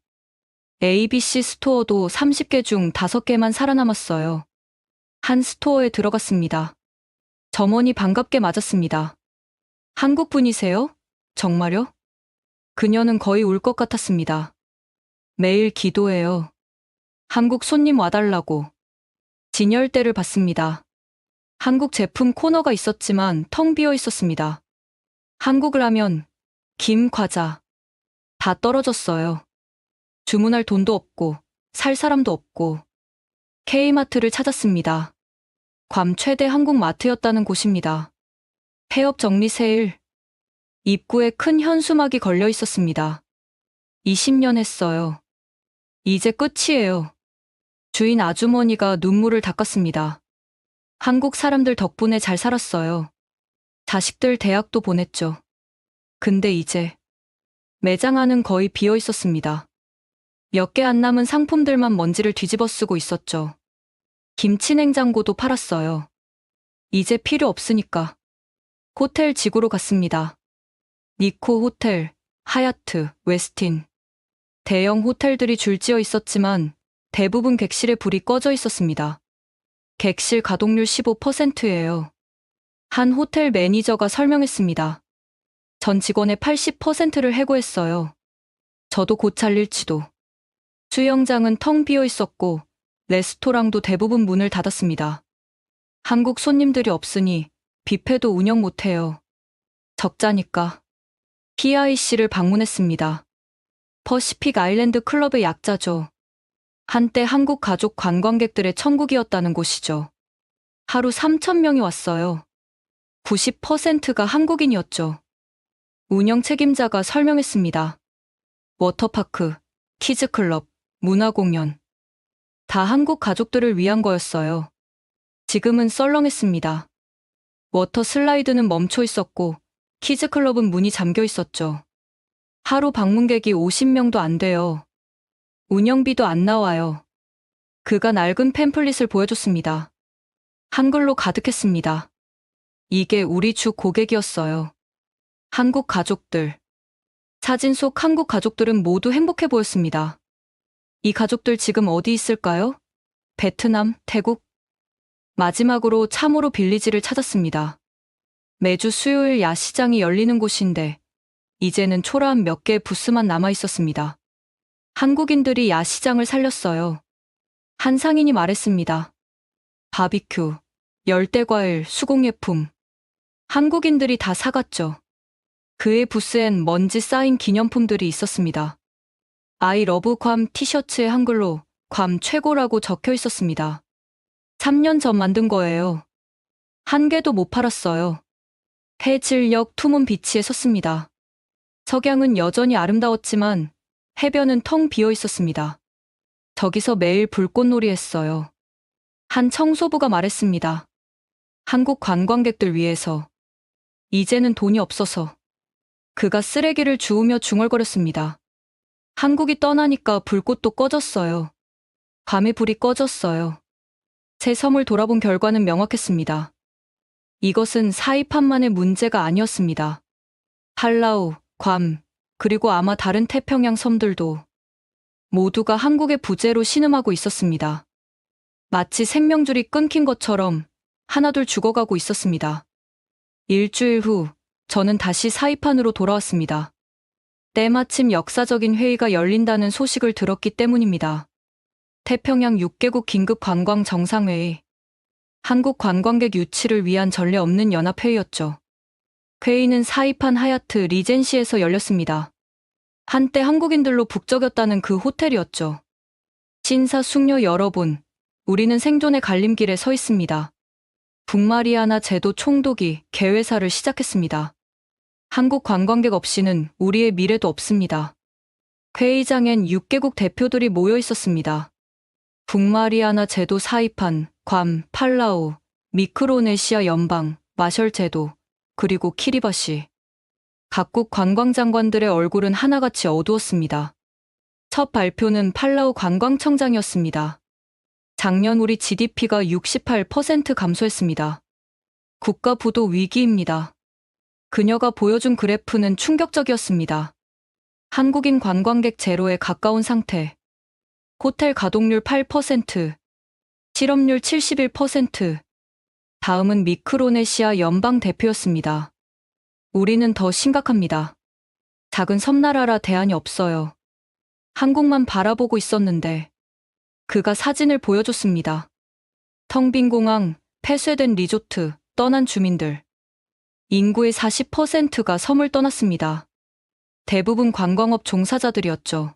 ABC 스토어도 30개 중 5개만 살아남았어요. 한 스토어에 들어갔습니다. 점원이 반갑게 맞았습니다. 한국 분이세요? 정말요? 그녀는 거의 울 것 같았습니다. 매일 기도해요. 한국 손님 와달라고. 진열대를 봤습니다. 한국 제품 코너가 있었지만 텅 비어 있었습니다. 한국 라면, 김, 과자. 다 떨어졌어요. 주문할 돈도 없고, 살 사람도 없고. K마트를 찾았습니다. 괌 최대 한국 마트였다는 곳입니다. 폐업 정리 세일. 입구에 큰 현수막이 걸려 있었습니다. 20년 했어요. 이제 끝이에요. 주인 아주머니가 눈물을 닦았습니다. 한국 사람들 덕분에 잘 살았어요. 자식들 대학도 보냈죠. 근데 이제 매장 안은 거의 비어 있었습니다. 몇 개 안 남은 상품들만 먼지를 뒤집어 쓰고 있었죠. 김치 냉장고도 팔았어요. 이제 필요 없으니까. 호텔 지구로 갔습니다. 니코 호텔, 하얏트, 웨스틴. 대형 호텔들이 줄지어 있었지만 대부분 객실에 불이 꺼져 있었습니다. 객실 가동률 15%예요. 한 호텔 매니저가 설명했습니다. 전 직원의 80%를 해고했어요. 저도 곧 잘릴지도. 수영장은 텅 비어 있었고 레스토랑도 대부분 문을 닫았습니다. 한국 손님들이 없으니 뷔페도 운영 못해요. 적자니까. PIC를 방문했습니다. 퍼시픽 아일랜드 클럽의 약자죠. 한때 한국 가족 관광객들의 천국이었다는 곳이죠. 하루 3,000명이 왔어요. 90%가 한국인이었죠. 운영 책임자가 설명했습니다. 워터파크, 키즈클럽, 문화공연. 다 한국 가족들을 위한 거였어요. 지금은 썰렁했습니다. 워터 슬라이드는 멈춰 있었고 키즈클럽은 문이 잠겨 있었죠. 하루 방문객이 50명도 안 돼요. 운영비도 안 나와요. 그가 낡은 팸플릿을 보여줬습니다. 한글로 가득했습니다. 이게 우리 주 고객이었어요. 한국 가족들. 사진 속 한국 가족들은 모두 행복해 보였습니다. 이 가족들 지금 어디 있을까요? 베트남, 태국? 마지막으로 참으로 빌리지를 찾았습니다. 매주 수요일 야시장이 열리는 곳인데 이제는 초라한 몇 개의 부스만 남아 있었습니다. 한국인들이 야시장을 살렸어요. 한 상인이 말했습니다. 바비큐, 열대과일, 수공예품. 한국인들이 다 사갔죠. 그의 부스엔 먼지 쌓인 기념품들이 있었습니다. I love 괌 티셔츠에 한글로 괌 최고라고 적혀 있었습니다. 3년 전 만든 거예요. 한 개도 못 팔았어요. 해질녘 투문 비치에 섰습니다. 석양은 여전히 아름다웠지만 해변은 텅 비어 있었습니다. 저기서 매일 불꽃놀이 했어요. 한 청소부가 말했습니다. 한국 관광객들 위해서. 이제는 돈이 없어서. 그가 쓰레기를 주우며 중얼거렸습니다. 한국이 떠나니까 불꽃도 꺼졌어요. 밤에 불이 꺼졌어요. 제 섬을 돌아본 결과는 명확했습니다. 이것은 사이판만의 문제가 아니었습니다. 팔라우, 괌, 그리고 아마 다른 태평양 섬들도 모두가 한국의 부재로 신음하고 있었습니다. 마치 생명줄이 끊긴 것처럼 하나둘 죽어가고 있었습니다. 일주일 후 저는 다시 사이판으로 돌아왔습니다. 때마침 역사적인 회의가 열린다는 소식을 들었기 때문입니다. 태평양 6개국 긴급 관광 정상회의. 한국 관광객 유치를 위한 전례 없는 연합회의였죠. 회의는 사이판 하얏트 리젠시에서 열렸습니다. 한때 한국인들로 북적였다는 그 호텔이었죠. 신사숙녀 여러분, 우리는 생존의 갈림길에 서 있습니다. 북마리아나 제도 총독이 개회사를 시작했습니다. 한국 관광객 없이는 우리의 미래도 없습니다. 회의장엔 6개국 대표들이 모여 있었습니다. 북마리아나 제도 사이판, 괌, 팔라우, 미크로네시아 연방, 마셜 제도, 그리고 키리바시. 각국 관광장관들의 얼굴은 하나같이 어두웠습니다. 첫 발표는 팔라우 관광청장이었습니다. 작년 우리 GDP가 68% 감소했습니다. 국가 부도 위기입니다. 그녀가 보여준 그래프는 충격적이었습니다. 한국인 관광객 제로에 가까운 상태. 호텔 가동률 8%, 실업률 71%. 다음은 미크로네시아 연방 대표였습니다. 우리는 더 심각합니다. 작은 섬나라라 대안이 없어요. 한국만 바라보고 있었는데 그가 사진을 보여줬습니다. 텅 빈 공항, 폐쇄된 리조트, 떠난 주민들. 인구의 40%가 섬을 떠났습니다. 대부분 관광업 종사자들이었죠.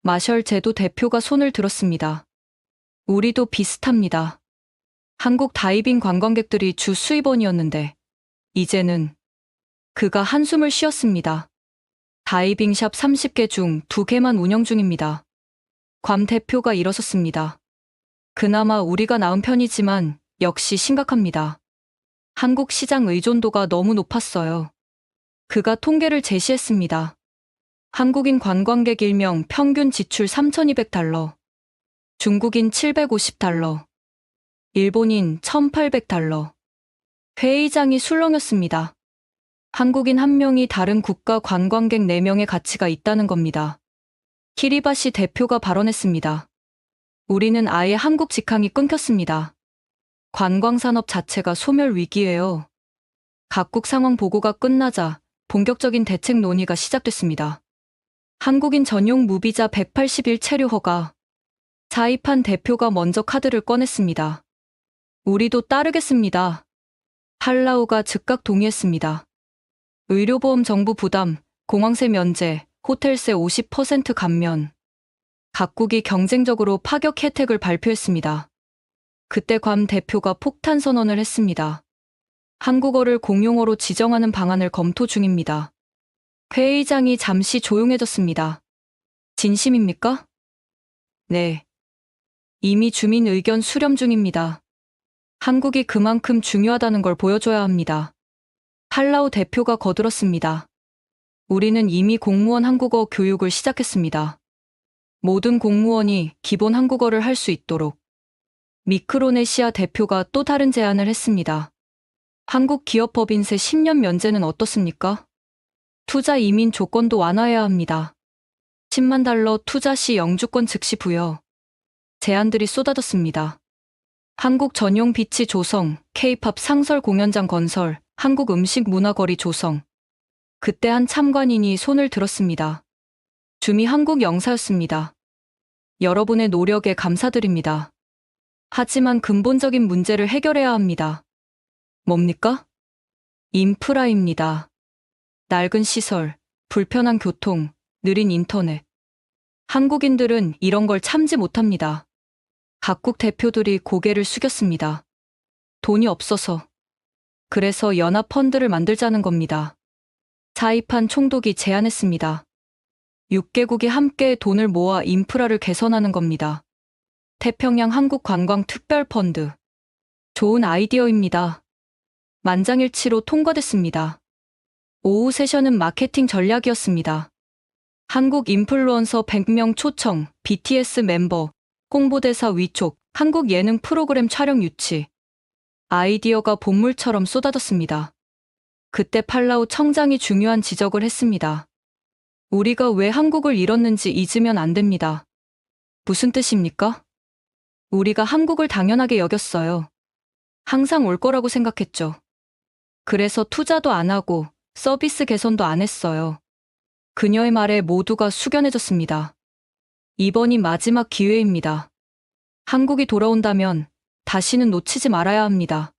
마셜 제도 대표가 손을 들었습니다. 우리도 비슷합니다. 한국 다이빙 관광객들이 주 수입원이었는데 이제는. 그가 한숨을 쉬었습니다. 다이빙샵 30개 중 2개만 운영 중입니다. 괌 대표가 일어섰습니다. 그나마 우리가 나은 편이지만 역시 심각합니다. 한국 시장 의존도가 너무 높았어요. 그가 통계를 제시했습니다. 한국인 관광객 1명 평균 지출 3,200달러, 중국인 750달러, 일본인 1,800달러. 회의장이 술렁였습니다. 한국인 1명이 다른 국가 관광객 4명의 가치가 있다는 겁니다. 키리바시 대표가 발언했습니다. 우리는 아예 한국 직항이 끊겼습니다. 관광산업 자체가 소멸 위기예요. 각국 상황 보고가 끝나자 본격적인 대책 논의가 시작됐습니다. 한국인 전용 무비자 180일 체류 허가. 사이판 대표가 먼저 카드를 꺼냈습니다. 우리도 따르겠습니다. 팔라우가 즉각 동의했습니다. 의료보험 정부 부담, 공항세 면제, 호텔세 50% 감면. 각국이 경쟁적으로 파격 혜택을 발표했습니다. 그때 괌 대표가 폭탄 선언을 했습니다. 한국어를 공용어로 지정하는 방안을 검토 중입니다. 회의장이 잠시 조용해졌습니다. 진심입니까? 네. 이미 주민 의견 수렴 중입니다. 한국이 그만큼 중요하다는 걸 보여줘야 합니다. 팔라우 대표가 거들었습니다. 우리는 이미 공무원 한국어 교육을 시작했습니다. 모든 공무원이 기본 한국어를 할 수 있도록. 미크로네시아 대표가 또 다른 제안을 했습니다. 한국 기업법인세 10년 면제는 어떻습니까? 투자 이민 조건도 완화해야 합니다. 10만 달러 투자 시 영주권 즉시 부여. 제안들이 쏟아졌습니다. 한국 전용 비치 조성, K-팝 상설 공연장 건설, 한국 음식 문화거리 조성. 그때 한 참관인이 손을 들었습니다. 주미 한국 영사였습니다. 여러분의 노력에 감사드립니다. 하지만 근본적인 문제를 해결해야 합니다. 뭡니까? 인프라입니다. 낡은 시설, 불편한 교통, 느린 인터넷. 한국인들은 이런 걸 참지 못합니다. 각국 대표들이 고개를 숙였습니다. 돈이 없어서. 그래서 연합 펀드를 만들자는 겁니다. 사이판 총독이 제안했습니다. 6개국이 함께 돈을 모아 인프라를 개선하는 겁니다. 태평양 한국관광특별펀드. 좋은 아이디어입니다. 만장일치로 통과됐습니다. 오후 세션은 마케팅 전략이었습니다. 한국 인플루언서 100명 초청, BTS 멤버, 홍보대사 위촉, 한국 예능 프로그램 촬영 유치. 아이디어가 본물처럼 쏟아졌습니다. 그때 팔라우 청장이 중요한 지적을 했습니다. 우리가 왜 한국을 잃었는지 잊으면 안 됩니다. 무슨 뜻입니까? 우리가 한국을 당연하게 여겼어요. 항상 올 거라고 생각했죠. 그래서 투자도 안 하고 서비스 개선도 안 했어요. 그녀의 말에 모두가 숙연해졌습니다. 이번이 마지막 기회입니다. 한국이 돌아온다면 다시는 놓치지 말아야 합니다.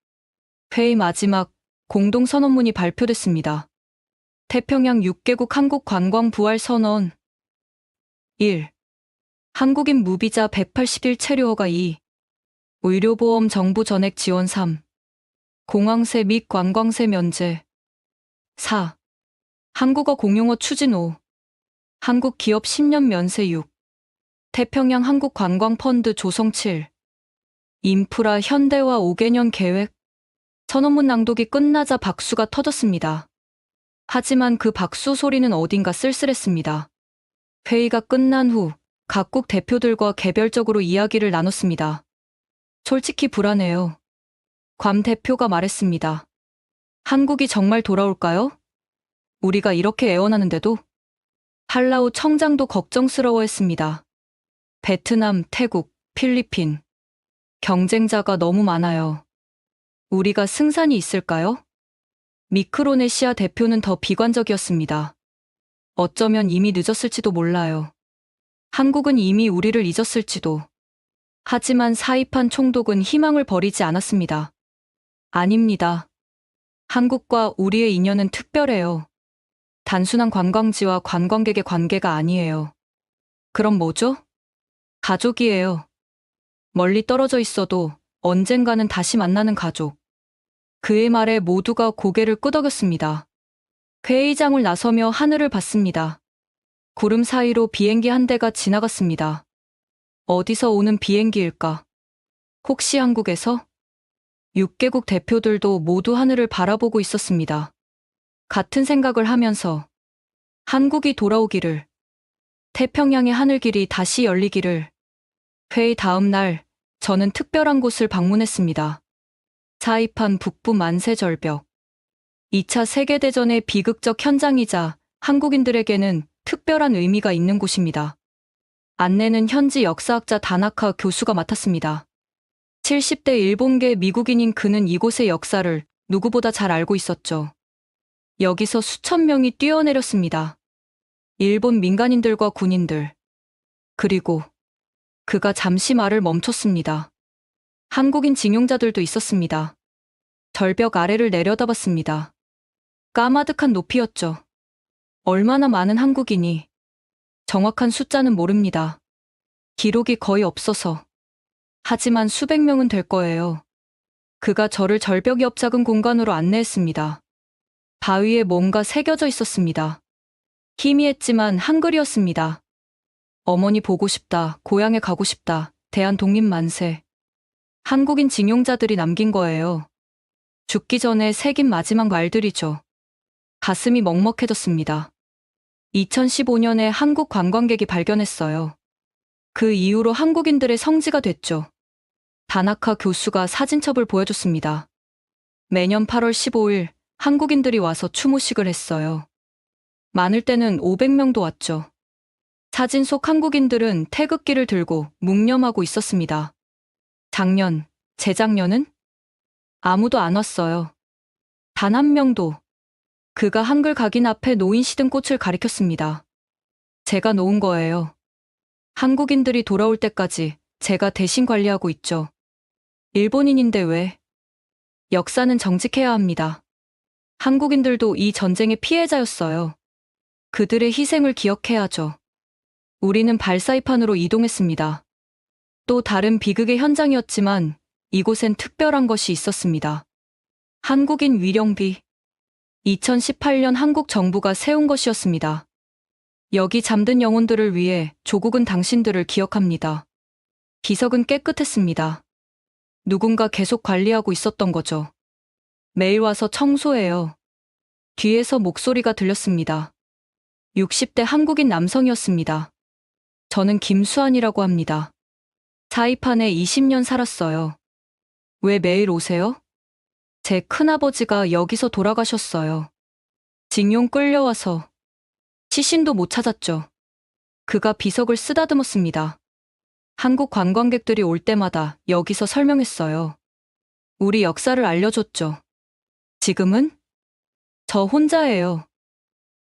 회의 마지막 공동선언문이 발표됐습니다. 태평양 6개국 한국 관광 부활 선언. 1. 한국인 무비자 180일 체류 허가 2. 의료보험 정부 전액 지원 3. 공항세 및 관광세 면제. 4. 한국어 공용어 추진 5. 한국 기업 10년 면세 6. 태평양 한국 관광 펀드 조성 7. 인프라 현대화 5개년 계획. 선언문 낭독이 끝나자 박수가 터졌습니다. 하지만 그 박수 소리는 어딘가 쓸쓸했습니다. 회의가 끝난 후 각국 대표들과 개별적으로 이야기를 나눴습니다. 솔직히 불안해요. 괌 대표가 말했습니다. 한국이 정말 돌아올까요? 우리가 이렇게 애원하는데도. 팔라우 청장도 걱정스러워했습니다. 베트남, 태국, 필리핀. 경쟁자가 너무 많아요. 우리가 승산이 있을까요? 미크로네시아 대표는 더 비관적이었습니다. 어쩌면 이미 늦었을지도 몰라요. 한국은 이미 우리를 잊었을지도. 하지만 사이판 총독은 희망을 버리지 않았습니다. 아닙니다. 한국과 우리의 인연은 특별해요. 단순한 관광지와 관광객의 관계가 아니에요. 그럼 뭐죠? 가족이에요. 멀리 떨어져 있어도 언젠가는 다시 만나는 가족. 그의 말에 모두가 고개를 끄덕였습니다. 회의장을 나서며 하늘을 봤습니다. 구름 사이로 비행기 한 대가 지나갔습니다. 어디서 오는 비행기일까? 혹시 한국에서? 6개국 대표들도 모두 하늘을 바라보고 있었습니다. 같은 생각을 하면서 한국이 돌아오기를, 태평양의 하늘길이 다시 열리기를. 회의 다음 날 저는 특별한 곳을 방문했습니다. 사이판 북부 만세절벽. 2차 세계대전의 비극적 현장이자 한국인들에게는 특별한 의미가 있는 곳입니다. 안내는 현지 역사학자 다나카 교수가 맡았습니다. 70대 일본계 미국인인 그는 이곳의 역사를 누구보다 잘 알고 있었죠. 여기서 수천 명이 뛰어내렸습니다. 일본 민간인들과 군인들. 그리고 그가 잠시 말을 멈췄습니다. 한국인 징용자들도 있었습니다. 절벽 아래를 내려다봤습니다. 까마득한 높이였죠. 얼마나 많은 한국인이. 정확한 숫자는 모릅니다. 기록이 거의 없어서. 하지만 수백 명은 될 거예요. 그가 저를 절벽 옆 작은 공간으로 안내했습니다. 바위에 뭔가 새겨져 있었습니다. 희미했지만 한글이었습니다. 어머니 보고 싶다, 고향에 가고 싶다, 대한 독립 만세. 한국인 징용자들이 남긴 거예요. 죽기 전에 새긴 마지막 말들이죠. 가슴이 먹먹해졌습니다. 2015년에 한국 관광객이 발견했어요. 그 이후로 한국인들의 성지가 됐죠. 다나카 교수가 사진첩을 보여줬습니다. 매년 8월 15일 한국인들이 와서 추모식을 했어요. 많을 때는 500명도 왔죠. 사진 속 한국인들은 태극기를 들고 묵념하고 있었습니다. 작년, 재작년은? 아무도 안 왔어요. 단 한 명도. 그가 한글 각인 앞에 놓인 시든 꽃을 가리켰습니다. 제가 놓은 거예요. 한국인들이 돌아올 때까지 제가 대신 관리하고 있죠. 일본인인데 왜? 역사는 정직해야 합니다. 한국인들도 이 전쟁의 피해자였어요. 그들의 희생을 기억해야죠. 우리는 발사이판으로 이동했습니다. 또 다른 비극의 현장이었지만 이곳엔 특별한 것이 있었습니다. 한국인 위령비. 2018년 한국 정부가 세운 것이었습니다. 여기 잠든 영혼들을 위해 조국은 당신들을 기억합니다. 비석은 깨끗했습니다. 누군가 계속 관리하고 있었던 거죠. 매일 와서 청소해요. 뒤에서 목소리가 들렸습니다. 60대 한국인 남성이었습니다. 저는 김수환이라고 합니다. 사이판에 20년 살았어요. 왜 매일 오세요? 제 큰아버지가 여기서 돌아가셨어요. 징용 끌려와서 시신도 못 찾았죠. 그가 비석을 쓰다듬었습니다. 한국 관광객들이 올 때마다 여기서 설명했어요. 우리 역사를 알려줬죠. 지금은? 저 혼자예요.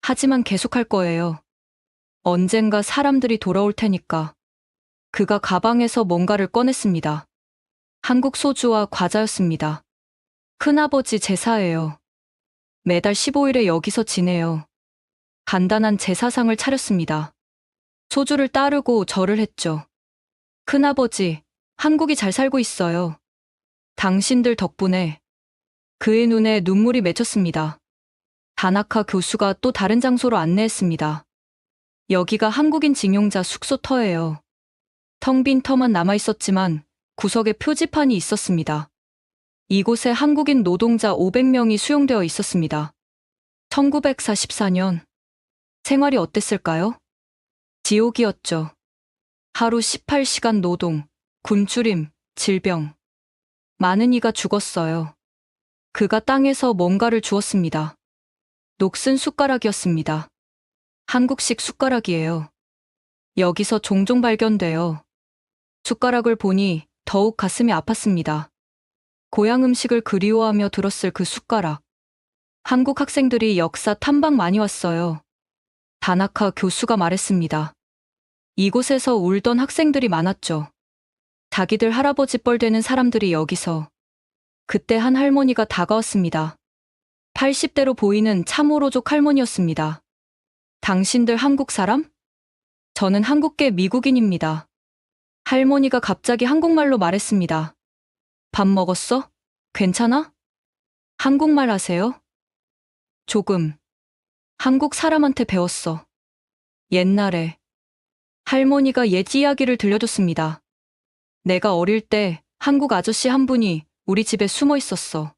하지만 계속할 거예요. 언젠가 사람들이 돌아올 테니까. 그가 가방에서 뭔가를 꺼냈습니다. 한국 소주와 과자였습니다. 큰아버지 제사예요. 매달 15일에 여기서 지내요. 간단한 제사상을 차렸습니다. 소주를 따르고 절을 했죠. 큰아버지, 한국이 잘 살고 있어요. 당신들 덕분에. 그의 눈에 눈물이 맺혔습니다. 다나카 교수가 또 다른 장소로 안내했습니다. 여기가 한국인 징용자 숙소터예요. 텅 빈 터만 남아있었지만 구석에 표지판이 있었습니다. 이곳에 한국인 노동자 500명이 수용되어 있었습니다. 1944년. 생활이 어땠을까요? 지옥이었죠. 하루 18시간 노동, 굶주림, 질병. 많은 이가 죽었어요. 그가 땅에서 뭔가를 주었습니다. 녹슨 숟가락이었습니다. 한국식 숟가락이에요. 여기서 종종 발견돼요. 숟가락을 보니 더욱 가슴이 아팠습니다. 고향 음식을 그리워하며 들었을 그 숟가락. 한국 학생들이 역사 탐방 많이 왔어요. 다나카 교수가 말했습니다. 이곳에서 울던 학생들이 많았죠. 자기들 할아버지 뻘 되는 사람들이 여기서. 그때 한 할머니가 다가왔습니다. 80대로 보이는 참호로족 할머니였습니다. 당신들 한국 사람? 저는 한국계 미국인입니다. 할머니가 갑자기 한국말로 말했습니다. 밥 먹었어? 괜찮아? 한국말 하세요? 조금. 한국 사람한테 배웠어. 옛날에. 할머니가 옛 이야기를 들려줬습니다. 내가 어릴 때 한국 아저씨 한 분이 우리 집에 숨어 있었어.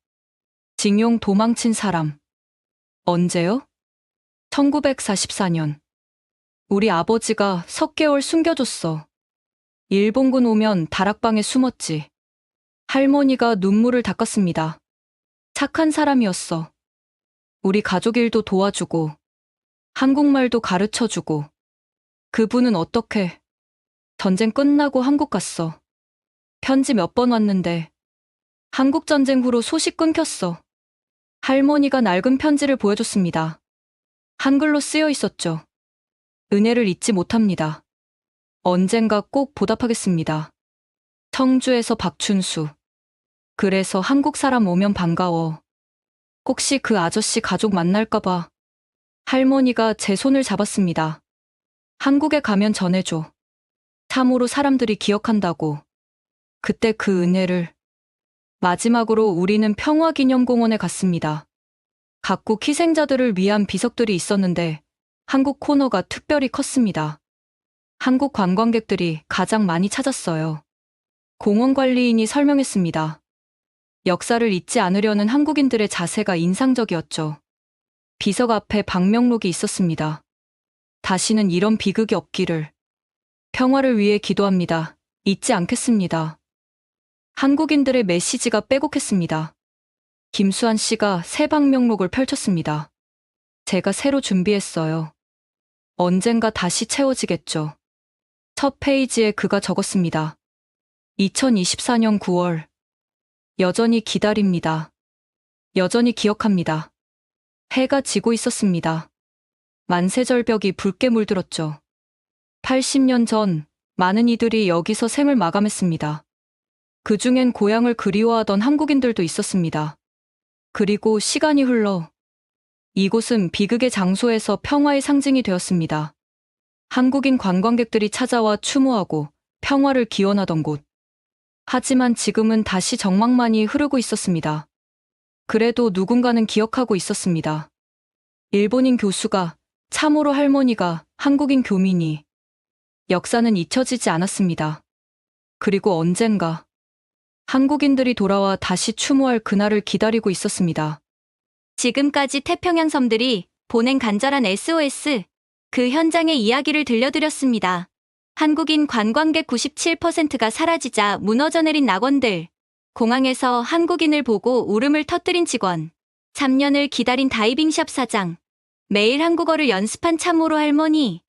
징용 도망친 사람. 언제요? 1944년. 우리 아버지가 석 개월 숨겨줬어. 일본군 오면 다락방에 숨었지. 할머니가 눈물을 닦았습니다. 착한 사람이었어. 우리 가족 일도 도와주고, 한국말도 가르쳐주고. 그분은 어떻게? 전쟁 끝나고 한국 갔어. 편지 몇 번 왔는데, 한국전쟁 후로 소식 끊겼어. 할머니가 낡은 편지를 보여줬습니다. 한글로 쓰여 있었죠. 은혜를 잊지 못합니다. 언젠가 꼭 보답하겠습니다. 청주에서 박춘수. 그래서 한국 사람 오면 반가워. 혹시 그 아저씨 가족 만날까봐. 할머니가 제 손을 잡았습니다. 한국에 가면 전해줘. 참으로 사람들이 기억한다고. 그때 그 은혜를. 마지막으로 우리는 평화기념공원에 갔습니다. 각국 희생자들을 위한 비석들이 있었는데 한국 코너가 특별히 컸습니다. 한국 관광객들이 가장 많이 찾았어요. 공원 관리인이 설명했습니다. 역사를 잊지 않으려는 한국인들의 자세가 인상적이었죠. 비석 앞에 방명록이 있었습니다. 다시는 이런 비극이 없기를. 평화를 위해 기도합니다. 잊지 않겠습니다. 한국인들의 메시지가 빼곡했습니다. 김수환 씨가 새 방명록을 펼쳤습니다. 제가 새로 준비했어요. 언젠가 다시 채워지겠죠. 첫 페이지에 그가 적었습니다. 2024년 9월. 여전히 기다립니다. 여전히 기억합니다. 해가 지고 있었습니다. 만세절벽이 붉게 물들었죠. 80년 전 많은 이들이 여기서 생을 마감했습니다. 그중엔 고향을 그리워하던 한국인들도 있었습니다. 그리고 시간이 흘러 이곳은 비극의 장소에서 평화의 상징이 되었습니다. 한국인 관광객들이 찾아와 추모하고 평화를 기원하던 곳. 하지만 지금은 다시 정막만이 흐르고 있었습니다. 그래도 누군가는 기억하고 있었습니다. 일본인 교수가, 참으로 할머니가, 한국인 교민이. 역사는 잊혀지지 않았습니다. 그리고 언젠가 한국인들이 돌아와 다시 추모할 그날을 기다리고 있었습니다. 지금까지 태평양 섬들이 보낸 간절한 SOS, 그 현장의 이야기를 들려드렸습니다. 한국인 관광객 97%가 사라지자 무너져 내린 낙원들, 공항에서 한국인을 보고 울음을 터뜨린 직원, 3년을 기다린 다이빙샵 사장, 매일 한국어를 연습한 참으로 할머니.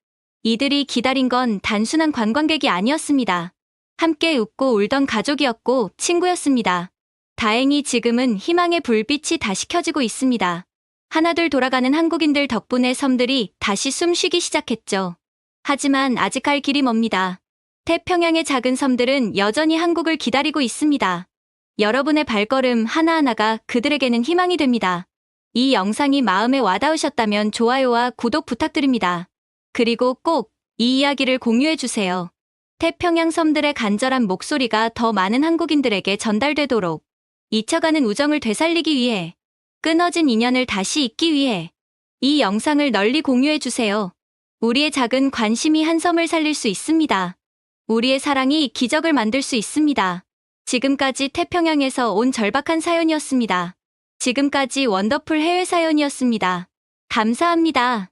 이들이 기다린 건 단순한 관광객이 아니었습니다. 함께 웃고 울던 가족이었고 친구였습니다. 다행히 지금은 희망의 불빛이 다시 켜지고 있습니다. 하나둘 돌아가는 한국인들 덕분에 섬들이 다시 숨쉬기 시작했죠. 하지만 아직 갈 길이 멉니다. 태평양의 작은 섬들은 여전히 한국을 기다리고 있습니다. 여러분의 발걸음 하나하나가 그들에게는 희망이 됩니다. 이 영상이 마음에 와닿으셨다면 좋아요와 구독 부탁드립니다. 그리고 꼭 이 이야기를 공유해주세요. 태평양 섬들의 간절한 목소리가 더 많은 한국인들에게 전달되도록, 잊혀가는 우정을 되살리기 위해, 끊어진 인연을 다시 잇기 위해 이 영상을 널리 공유해주세요. 우리의 작은 관심이 한 섬을 살릴 수 있습니다. 우리의 사랑이 기적을 만들 수 있습니다. 지금까지 태평양에서 온 절박한 사연이었습니다. 지금까지 원더풀 해외 사연이었습니다. 감사합니다.